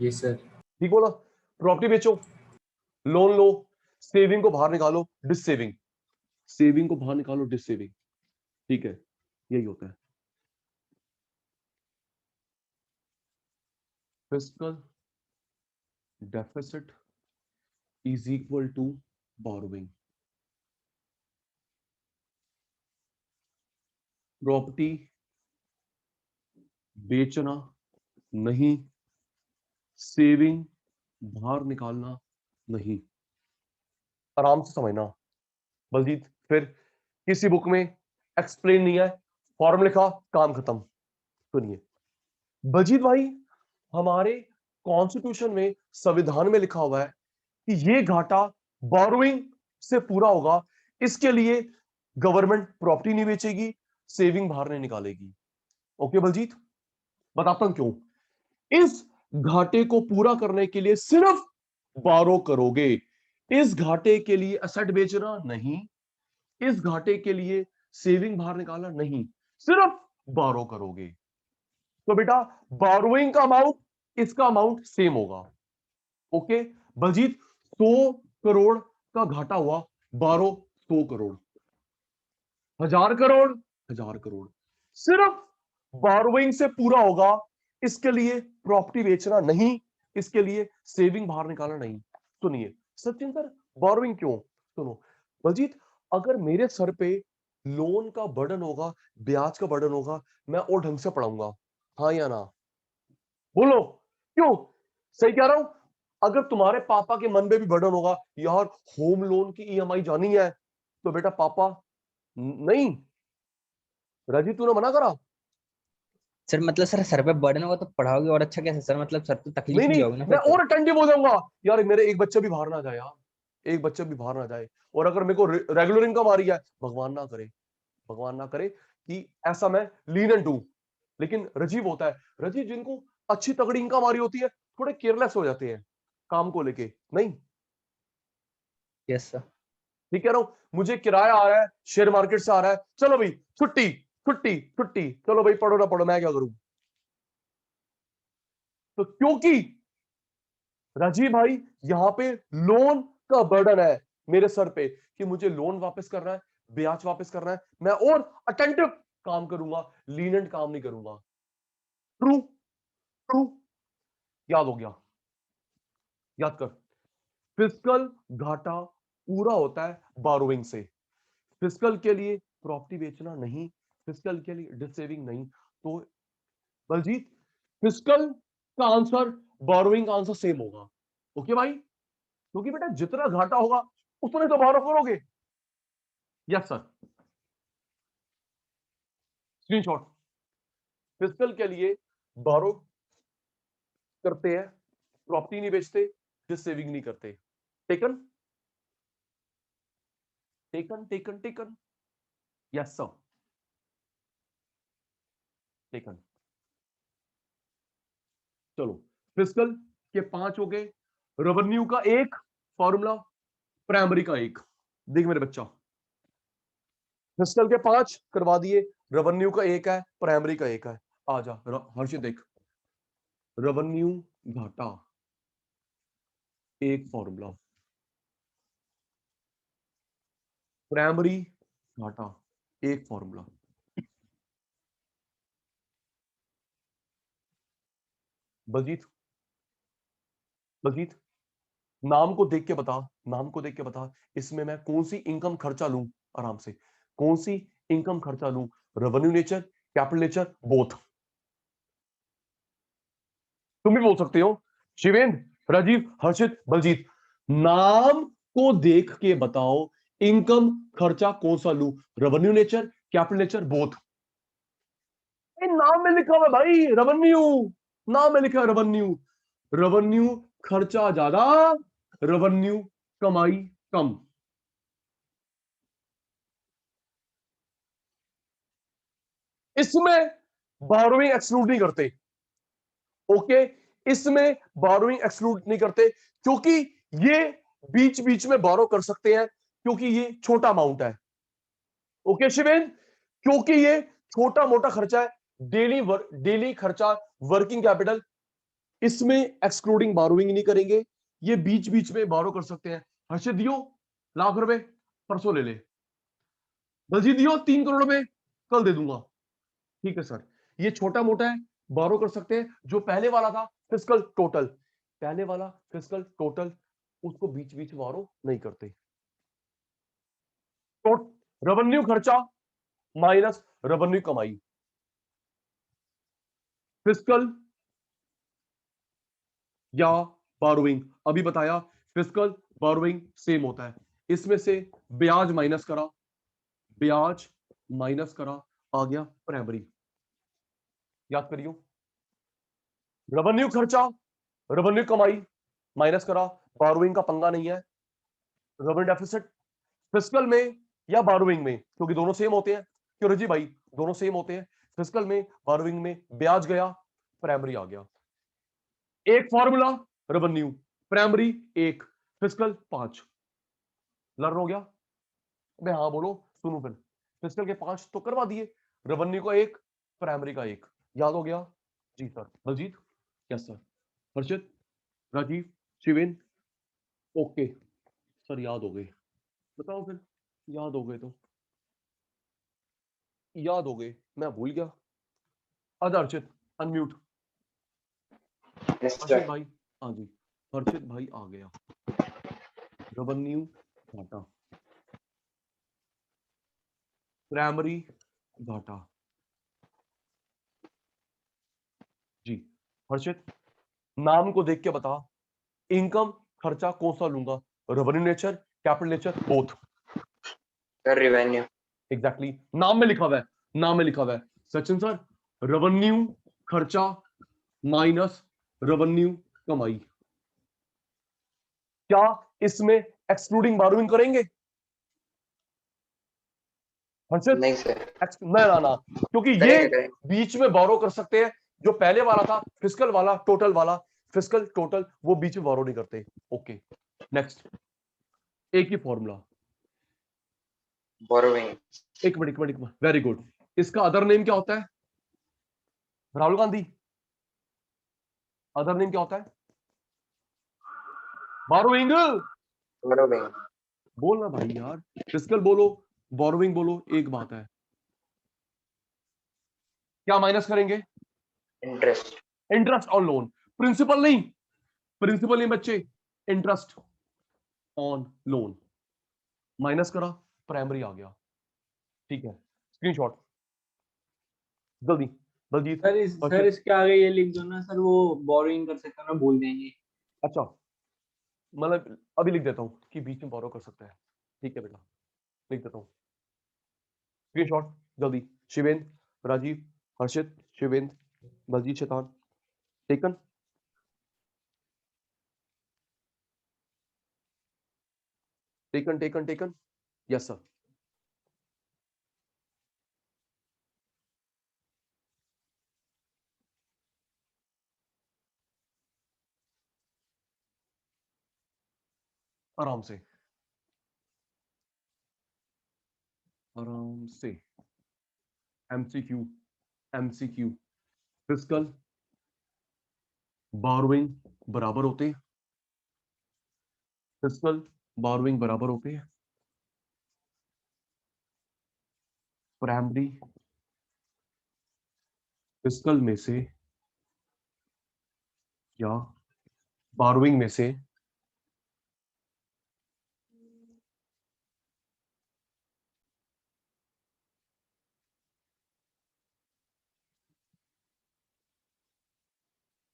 Yes sir. ठीक बोला? प्रॉपर्टी बेचो, लोन लो, सेविंग को बाहर निकालो, डिस सेविंग, सेविंग को बाहर निकालो, डिस सेविंग। ठीक है, यही होता है। Fiscal deficit is equal to borrowing. Property बेचना नहीं, सेविंग बाहर निकालना नहीं। आराम से समझना। बलजीत फिर किसी बुक में एक्सप्लेन नहीं है, फॉर्म लिखा, काम खत्म। सुनिए बलजीत भाई, हमारे कॉन्स्टिट्यूशन में, संविधान में लिखा हुआ है कि ये घाटा बोरोइंग से पूरा होगा, इसके लिए गवर्नमेंट प्रॉपर्टी नहीं बेचेगी, सेविंग बाहर नहीं निकालेगी। ओके बलजीत, बताता हूं क्यों। इस घाटे को पूरा करने के लिए सिर्फ बारो करोगे, इस घाटे के लिए असेट बेचना नहीं, इस घाटे के लिए सेविंग बाहर निकालना नहीं, सिर्फ बारो करोगे। तो बेटा बारोइंग का अमाउंट इसका अमाउंट सेम होगा। ओके बलजीत, 100 करोड़ का घाटा हुआ, बारो 100 करोड़, 1000 करोड़, 1000 करोड़, सिर्फ बारोइंग से पूरा होगा, इसके लिए प्रॉपर्टी बेचना नहीं, इसके लिए सेविंग बाहर निकालना नहीं। सुनिए सचिन सर, बारोइंग क्यों? सुनो बलजीत, अगर मेरे सर पे लोन का बर्डन होगा, ब्याज का बर्डन होगा, मैं और ढंग से पढ़ाऊंगा, हाँ या ना? बोलो क्यों? सही कह रहा हूं। अगर तुम्हारे पापा के मन में भी बर्डन होगा, यार होम लोन की ईएमआई जानी है, तो बेटा पापा नहीं, राजीव तूने मना करा। सर मतलब सर पे बर्डन होगा तो पढ़ाओगे और अच्छा कैसे सर, मतलब सर तो तकलीफ नहीं में नहीं, जाओगे ना मैं फिर तो। और अटेंटिव हो जाऊंगा, यार मेरे एक बच्चा भी बाहर ना जाए, यार एक बच्चा भी बाहर ना जाए। और अगर मेरे को रेगुलर इनकम आ रही है, भगवान ना करे, भगवान ना करे कि ऐसा मैं लीनेंट हूं, लेकिन रजीव होता है, रजीव जिनको अच्छी तगड़ी इनकम आ रही होती है, थोड़े केयरलेस हो जाते हैं काम को लेके। नहीं यस सर। ठीक कह रहा हूं, मुझे किराया आ रहा है, शेयर मार्केट से आ रहा है, चलो भाई छुट्टी छुट्टी छुट्टी, चलो भाई पढ़ो ना पढ़ो, मैं क्या करूं? तो क्योंकि राजीव भाई यहां पे लोन का बर्डन है मेरे सर पे कि मुझे लोन वापस करना है, ब्याज वापस करना है, मैं और अटेंटिव काम करूंगा, लीनेंट काम नहीं करूंगा। ट्रू ट्रू, याद हो गया, याद कर। फिस्कल घाटा पूरा होता है बारोइंग से, फिस्कल के लिए प्रॉपर्टी बेचना नहीं, फिस्कल के लिए डिट सेविंग नहीं। तो बलजीत फिस्कल का आंसर बोरोइंग का आंसर सेम होगा। ओके भाई, क्योंकि बेटा जितना घाटा होगा उतने तो बोरो करोगे। Yes sir, screenshot. फिस्कल के लिए बोरो करते हैं, प्रॉपर्टी नहीं बेचते, डिट सेविंग नहीं करते। Taken taken taken taken, yes sir, taken. चलो फिस्कल के 5 हो गए, रेवेन्यू का एक फॉर्मूला, प्राइमरी का एक। देख मेरे बच्चा, फिस्कल के 5 करवा दिए, रेवेन्यू का एक है, प्राइमरी का एक है। आ जा हर्षित देख, रेवेन्यू घाटा एक फॉर्मूला, प्राइमरी घाटा एक फॉर्मूला। बलजीत बलजीत, नाम को देख के बता, नाम को देख के बता, इसमें मैं कौन सी इनकम खर्चा लूं? आराम से, कौन सी इनकम खर्चा लूं? Revenue nature, capital nature, both. तुम भी बोल सकते हो, शिवेंद्र, राजीव, हर्षित, बलजीत, नाम को देख के बताओ इनकम खर्चा कौन सा लूं, revenue nature, capital nature, both. नाम में लिखा हुआ है भाई रेवेन्यू, नाम में लिखा है रेवेन्यू। रेवेन्यू खर्चा ज्यादा, रेवेन्यू कमाई कम। इसमें बोरोइंग एक्सक्लूड नहीं करते। ओके, इसमें बोरोइंग एक्सक्लूड नहीं करते, क्योंकि ये बीच बीच में बोरो कर सकते हैं, क्योंकि ये छोटा अमाउंट है। ओके शिवेन, क्योंकि ये छोटा मोटा खर्चा है, डेली खर्चा, वर्किंग कैपिटल, इसमें एक्सक्लूडिंग बोरोइंग नहीं करेंगे, ये बीच बीच में बोरो कर सकते हैं। हर्षित दियो ₹1,00,000 परसों ले ले, बलजीत दियो 3 करोड़ में कल दे दूंगा। ठीक है सर, ये छोटा मोटा है, बोरो कर सकते हैं। जो पहले वाला था फिस्कल टोटल, पहले वाला फिस्कल टोटल, उसको बीच बीच बोरो नहीं करते। तो रेवेन्यू खर्चा माइनस रेवेन्यू कमाई, फिस्कल या बारोइंग? अभी बताया फिस्कल बारोइंग सेम होता है। इसमें से ब्याज माइनस करा, ब्याज माइनस करा, आ गया प्राइमरी। याद करियो, रेवेन्यू खर्चा, रेवेन्यू कमाई माइनस करा, बारोइंग का पंगा नहीं है। रेवेन्यू डेफिसिट फिस्कल में या बारोइंग में, क्योंकि दोनों सेम होते हैं। क्यों रजी भाई? दोनों सेम होते हैं। फिस्कल में बारोइंग में ब्याज गया, प्राइमरी आ गया। एक formula revenue, primary 1, fiscal 5। Learn हो गया? अबे हाँ बोलो, सुनो फिर। फिस्कल के 5 तो करवा दिए, रेवेन्यू का 1, प्राइमरी का 1। याद हो गया? जी सर। Baljeet? Yes sir. Harshit, Rajeev, Shiven? Okay sir, याद हो गए। बताओ फिर, याद हो गए तो याद हो गए, मैं भूल गया। अच्छा हर्षित, अनम्यूट। हर्षित भाई, हाँ जी, हर्षित भाई आ गया। रेवेन्यू घाटा, प्राइमरी घाटा। जी हर्षित, नाम को देख के बता, इनकम खर्चा कौन सा लूंगा? Revenue nature, capital nature, both? Sir revenue. Exactly, नाम में लिखा हुआ है, नाम में लिखा हुआ है। सचिन सर, रेवेन्यू खर्चा माइनस रेवेन्यू कमाई। क्या इसमें एक्सक्लूडिंग बारोइंग करेंगे हर्षित? नहीं सर। ना, क्योंकि ये करेंगे। बीच में बोरो कर सकते हैं। जो पहले वाला था फिस्कल वाला, टोटल वाला, फिस्कल टोटल, वो बीच में बोरो नहीं करते। ओके नेक्स्ट, एक ही फॉर्मूला। बोरोइंग। एक मिनट, वेरी गुड। इसका अदर नेम क्या होता है राहुल गांधी? अदर नेम क्या होता है? बोरोइंग। बोरोइंग। बोलना भाई यार, फिस्कल बोलो, बोरोइंग बोलो, एक बात है। क्या माइनस करेंगे? Interest. Interest on loan, principal नहीं, प्रिंसिपल नहीं बच्चे, इंटरेस्ट ऑन लोन माइनस करा, प्राइमरी आ गया। ठीक है, स्क्रीनशॉट जल्दी। बलजीत? सर इसके आगे ये लिख दो ना सर, वो बोरिंग कर सकते हो ना, भूल जाएंगे। अच्छा, मतलब अभी लिख देता हूं कि बीच में बोरो कर सकता है। ठीक है बेटा, लिख देता हूं, स्क्रीनशॉट जल्दी। शिवेंद्र, राजीव, हर्षित, शिवेंद्र, बलजीत, शैतान, टेकन। टेकन। Yes sir. आराम से, आराम से। एमसीक्यू, फिस्कल बोरोइंग बराबर होते हैं, फिस्कल बोरोइंग बराबर होते हैं प्राइमरी फिस्कल में से या बोरोइंग में से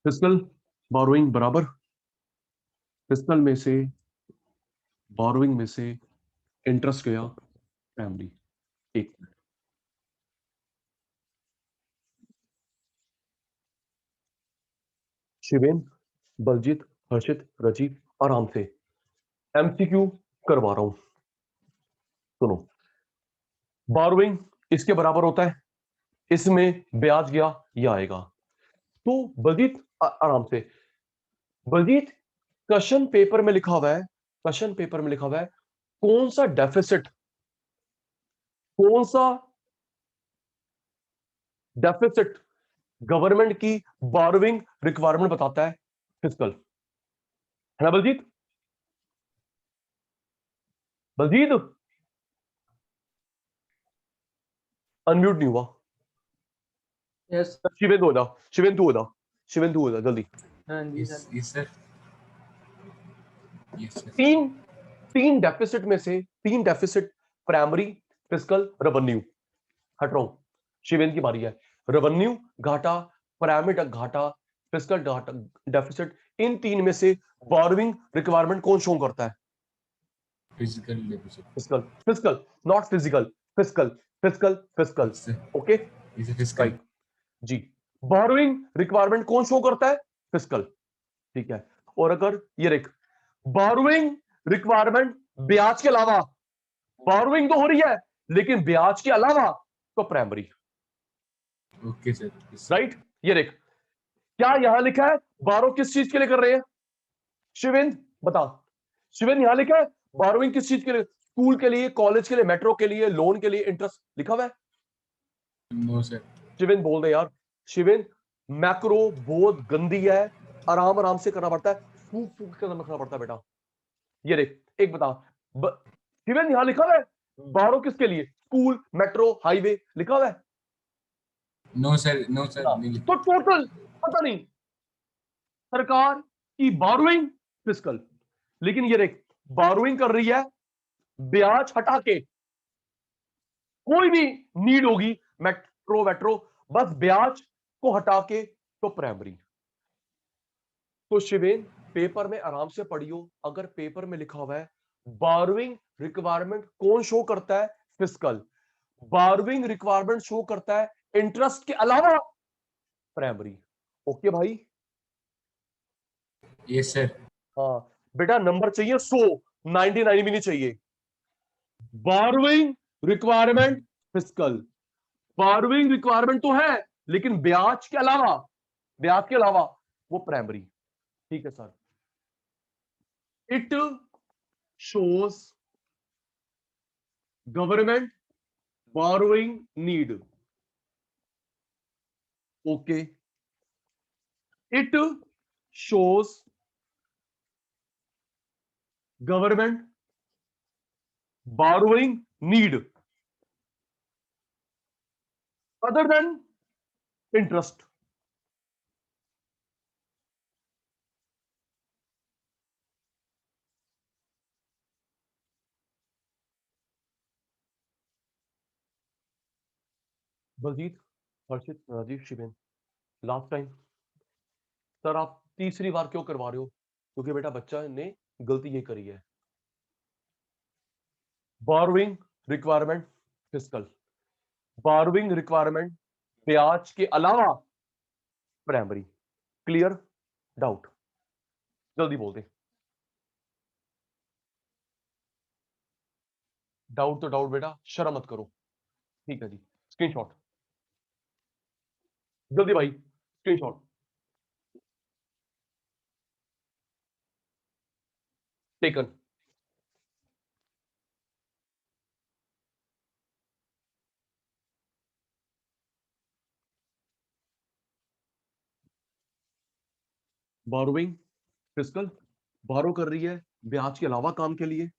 फिस्कल बोरोइंग बराबर, फिस्कल में से बोरोइंग में से इंटरेस्ट गया प्राइमरी। एक मिनट, शिवेन, बलजीत, हर्षित, रजीव, आराम से एमसीक्यू करवा रहा हूं। सुनो, बोरोइंग इसके बराबर होता है, इसमें ब्याज गया, ये आएगा। तो बलजीत आराम से, बलजीत क्वेश्चन पेपर में लिखा हुआ है, क्वेश्चन पेपर में लिखा हुआ है कौन सा डेफिसिट, कौन सा डेफिसिट गवर्नमेंट की बोरोइंग रिक्वायरमेंट बताता है? फिस्कल, है ना बलजीत? बलजीत अनम्यूट नहीं हुआ। यस शिवेन तू हो जा, शिवेन तू हो जा जल्दी। हाँ जी Yes, sir. yes, sir. Yes, sir. तीन डेफिसिट में से, तीन डेफिसिट, प्राइमरी, फिस्कल, रेवेन्यू। हट रहा हूं, शिवेन की बारी है। रेवेन्यू घाटा, प्राइमरी घाटा, फिस्कल घाटा, डेफिसिट, इन तीन में से बोरोइंग रिक्वायरमेंट कौन शो करता है? Physical deficit. Physical, physical, not physical, physical, physical, physical, It's a, okay it's a fiscal. Right जी। बोरोइंग रिक्वायरमेंट कौन शो करता है? फिजिकल, ठीक है। और अगर ये देख, बोरोइंग रिक्वायरमेंट ब्याज के अलावा, बोरोइंग तो हो रही है लेकिन ब्याज के अलावा, तो primary, Okay, sir. Yes. Right. ये देख, क्या यहां लिखा है बारो किस चीज के लिए कर रहे हैं? शिवेंद्र बता, शिवेंद्र यहां लिखा है बोरोइंग किस चीज के लिए? स्कूल के लिए, कॉलेज के लिए, मेट्रो के लिए, लोन के लिए, इंटरेस्ट लिखा हुआ है? No, sir. शिवेंद्र बोल दे यार। शिवेंद्र मैक्रो बहुत गंदी है, आराम आराम से करना पड़ता है, फूक फूक के करना पड़ता है बेटा। ये देख, एक बता, शिवेंद्र यहां लिखा हुआ है बारो किसके लिए? स्कूल, मेट्रो, हाईवे लिखा हुआ है? No, sir. No, sir. हाँ, नहीं तो टोटल पता नहीं, सरकार की बोरोइंग फिस्कल, लेकिन ये देख बोरोइंग कर रही है ब्याज हटा के, कोई भी नीड होगी मेट्रो वेट्रो, बस ब्याज को हटा के, तो प्राइमरी। तो शिवेन पेपर में आराम से पढ़ियो, अगर पेपर में लिखा हुआ है बोरोइंग रिक्वायरमेंट कौन शो करता है? फिस्कल। बोरोइंग रिक्वायरमेंट शो करता है इंटरेस्ट के अलावा, प्राइमरी। ओके भाई? Yes, sir. हाँ बेटा, नंबर चाहिए 100, 99 भी नहीं चाहिए। Borrowing requirement fiscal, borrowing requirement तो है लेकिन ब्याज के अलावा, ब्याज के अलावा वो प्राइमरी, ठीक है sir. It shows government borrowing need, okay. It shows government borrowing need other than interest. Baljeet, Harshit, Rajeev, Shiven, last time sir आप तीसरी बार क्यों करवा रहे हो? क्योंकि बेटा बच्चा ने गलती ये करी है, borrowing requirement fiscal, borrowing requirement ब्याज के अलावा प्राइमरी। क्लियर? डाउट? जल्दी बोल दे। डाउट तो डाउट बेटा, शर्म मत करो, ठीक है जी। स्क्रीनशॉट जल्दी भाई, स्क्रीनशॉट। टेकन। बोरोइंग फिस्कल, बोरो कर रही है ब्याज के अलावा काम के लिए,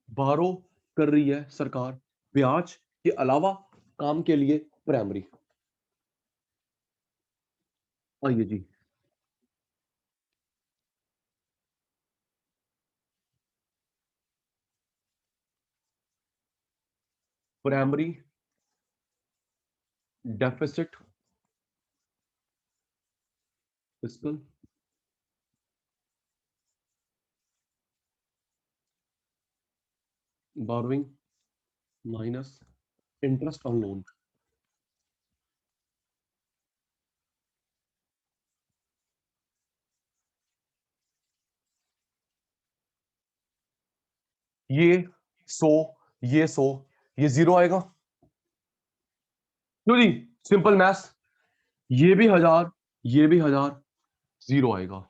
बोरो कर रही है सरकार ब्याज के अलावा काम के लिए, प्राइमरी। आइए जी, primary deficit fiscal, borrowing minus interest on loan. ये 100, ये 100, ये 0 आएगा। क्यों जी? सिंपल मैथ्स, ये भी 1000, ये भी 1000, 0 आएगा।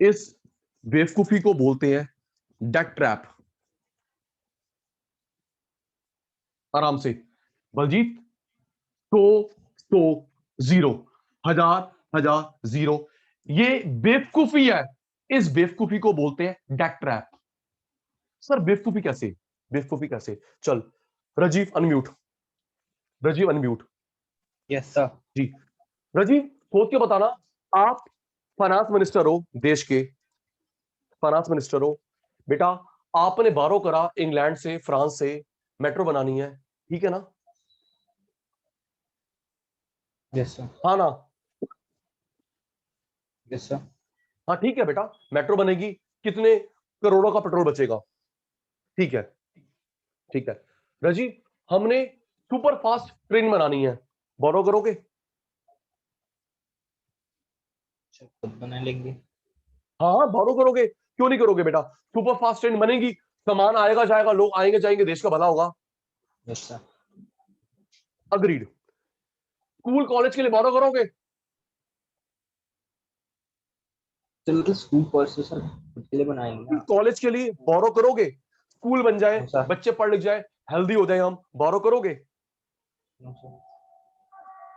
इस बेवकूफी को बोलते हैं डेट ट्रैप। आराम से बलजीत, 100, 0, 1000, 1000, 0, ये बेवकूफी है, इस बेवकूफी को बोलते हैं डेट ट्रैप। सर बेवकूफी कैसे? बेवकूफी कैसे? चल Rajeev unmute, Rajeev unmute. Yes sir. जी राजीव, सोच के बताना, आप फाइनेंस मिनिस्टर हो देश के, फाइनेंस मिनिस्टर हो बेटा, आपने बारो करा इंग्लैंड से, फ्रांस से, मेट्रो बनानी है, ठीक है ना? Yes sir. हाँ ना? Yes sir. हाँ ठीक है बेटा, मेट्रो बनेगी, कितने करोड़ों का पेट्रोल बचेगा। ठीक है, ठीक है राजीव, हमने सुपर फास्ट ट्रेन बनानी है, बोरो करोगे? खुद बना लेंगे। हाँ हाँ बोरो करोगे, क्यों नहीं करोगे बेटा? सुपर फास्ट ट्रेन बनेगी, सामान आएगा जाएगा, लोग आएंगे जाएंगे, देश का भला होगा। Yes sir. Agreed. School college के लिए बोरो करोगे? तो मतलब स्कूल कॉलेज से सर खुद के लिए बनाएंगे ना। कॉलेज के लिए बोरो करोगे? स्कूल बन जाए, नो सर। बच्चे पढ़ लिख जाए, हेल्दी हो जाए, हम बोरो करोगे? No sir.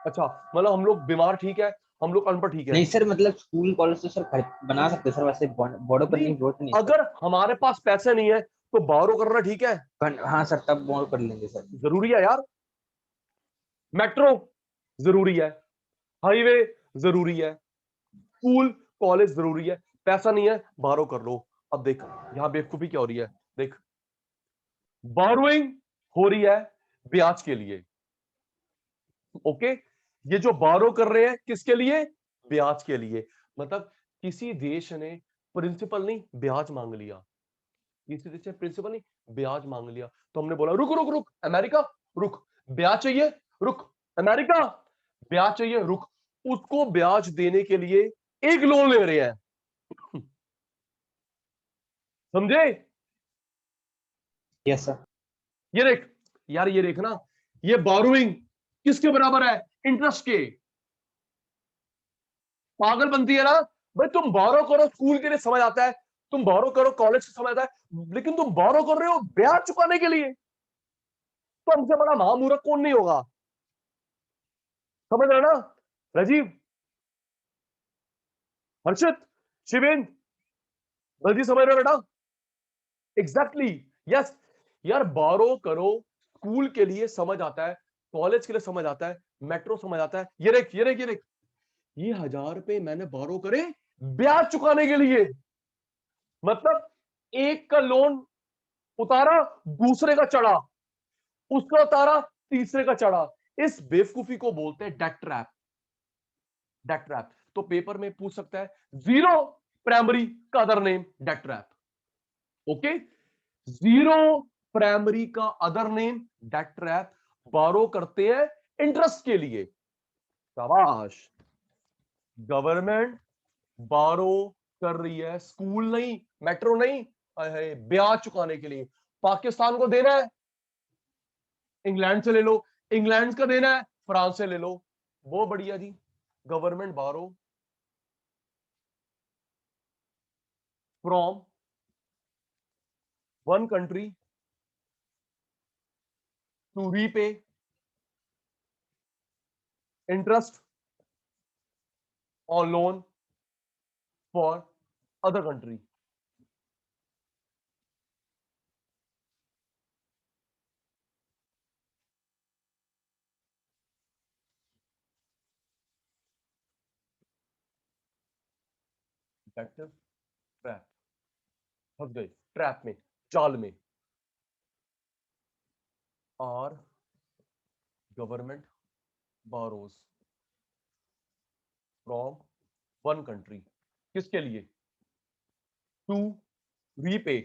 अच्छा, मतलब हम लोग बीमार ठीक है, हम लोग अनपढ़ ठीक है? नहीं सर, मतलब स्कूल कॉलेज से सर बना सकते हैं सर, वैसे बॉर्डर करने नहीं, की जरूरत नहीं अगर हमारे पास पैसे नहीं है तो बोरो करना ठीक है, सर। हाँ सर, तब बॉर्डर कर लेंगे सर। जरूरी है यार। मेट्रो जरूरी है, हाईवे जरूरी है, स्कूल कॉलेज जरूरी है, पैसा नहीं है बोरो कर लो। अब देख यहां बेवकूफी क्या हो रही है, देख बोरोइंग हो रही है ब्याज के लिए। ओके, ये जो बोरो कर रहे हैं किसके लिए? ब्याज के लिए। मतलब किसी देश ने प्रिंसिपल नहीं ब्याज मांग लिया, किसी देश ने प्रिंसिपल नहीं ब्याज मांग लिया, तो हमने बोला रुक रुक रुक अमेरिका, रुक ब्याज चाहिए, रुक अमेरिका ब्याज चाहिए, रुक। उसको ब्याज देने के लिए एक लोन ले रहे हैं, समझे? Yes sir. ये देख यार, ये देख ना, ये बोरोइंग किसके बराबर है? इंटरेस्ट के। पागल बनती है ना भाई, तुम बोरो करो स्कूल के लिए समझ आता है, तुम बोरो करो कॉलेज से समझ आता है, लेकिन तुम बोरो कर रहे हो ब्याज चुकाने के लिए, तो हमसे बड़ा महामूर्ख कौन नहीं होगा। समझ रहे ना राजीव, हर्षित, शिवेंद्र, बल्कि समझ रहे हो बेटा? एग्जैक्टली, यस यार, बोरो करो स्कूल के लिए समझ आता है, कॉलेज के लिए समझ आता है, मेट्रो समझ आता है। ये देख ये देख ये देख, ये 1,000 रुपए मैंने बोरो करे ब्याज चुकाने के लिए। मतलब एक का लोन उतारा, दूसरे का चढ़ा, उसका उतारा, तीसरे का चढ़ा। इस बेवकूफी को बोलते हैं डेट ट्रैप। डेट ट्रैप तो पेपर में पूछ सकता है, जीरो प्राइमरी का other name debt trap. Okay, zero primary का अदर नेम डेट ट्रैप। बोरो करते हैं इंटरेस्ट के लिए। शाबाश, गवर्नमेंट बोरो कर रही है, स्कूल नहीं, मेट्रो नहीं, ब्याज चुकाने के लिए। पाकिस्तान को देना है, इंग्लैंड से ले लो, इंग्लैंड का देना है, फ्रांस से ले लो, वो बढ़िया जी। Government borrow from one country to repay interest on loan for other country. Trap, फंस गए ट्रैप में, चाल में। और government borrows from one country, किसके लिए? To repay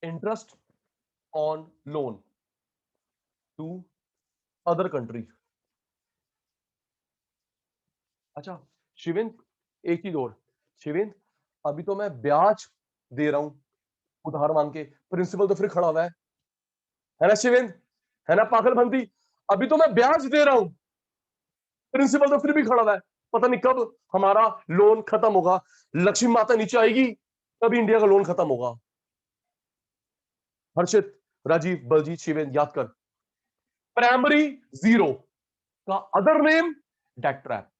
interest on loan to other country. अच्छा शिवेंद्र, एक चीज और, शिवेंद्र अभी तो मैं ब्याज दे रहा हूं उधार मांग के, प्रिंसिपल तो फिर खड़ा हुआ है ना शिवेंद्र, है ना पागल भंती? अभी तो मैं ब्याज दे रहा हूं, प्रिंसिपल तो फिर भी खड़ा हुआ है। पता नहीं कब हमारा लोन खत्म होगा, लक्ष्मी माता नीचे आएगी तभी इंडिया का लोन खत्म होगा। हर्षित, राजीव, बलजीत, शिवेंद्र याद कर, प्राइमरी जीरो का अदर नेम डेट ट्रैप।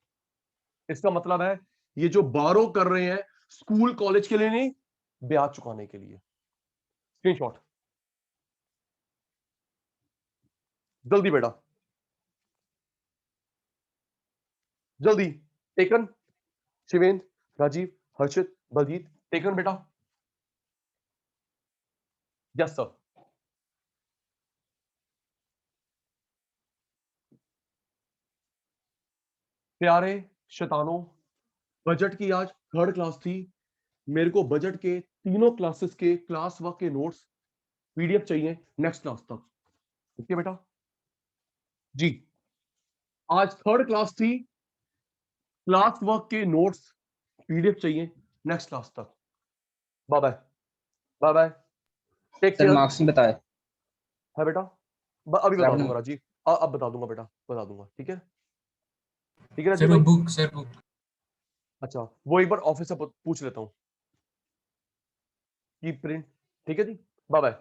इसका मतलब है ये जो बोरो कर रहे हैं स्कूल कॉलेज के लिए नहीं, ब्याज चुकाने के लिए। स्क्रीनशॉट जल्दी बेटा, जल्दी। टेकन शिवेंद्र, राजीव, हर्षित, बलजीत, टेकन बेटा? Yes sir. प्यारे शैतानों, बजट की आज थर्ड क्लास थी। मेरे को बजट के तीनों क्लासेस के क्लास वर्क के नोट्स पीडीएफ चाहिए नेक्स्ट क्लास तक। ओके बेटा जी, आज थर्ड क्लास थी, क्लास वर्क के नोट्स पीडीएफ चाहिए नेक्स्ट क्लास तक। Bye bye, bye bye, take sir care. Marks नहीं बताए। है बेटा, अभी सर बता आपने दूंगा राजीव, अब बता दूंगा बेटा, बता दूंगा, ठीक है, ठीक है सर राजीव वो भाई। Book, sir book. अच्छा, वो एक बार ऑफिस से पूछ लेता हूँ कि प्रिंट, ठीक है जी, बाय बाय।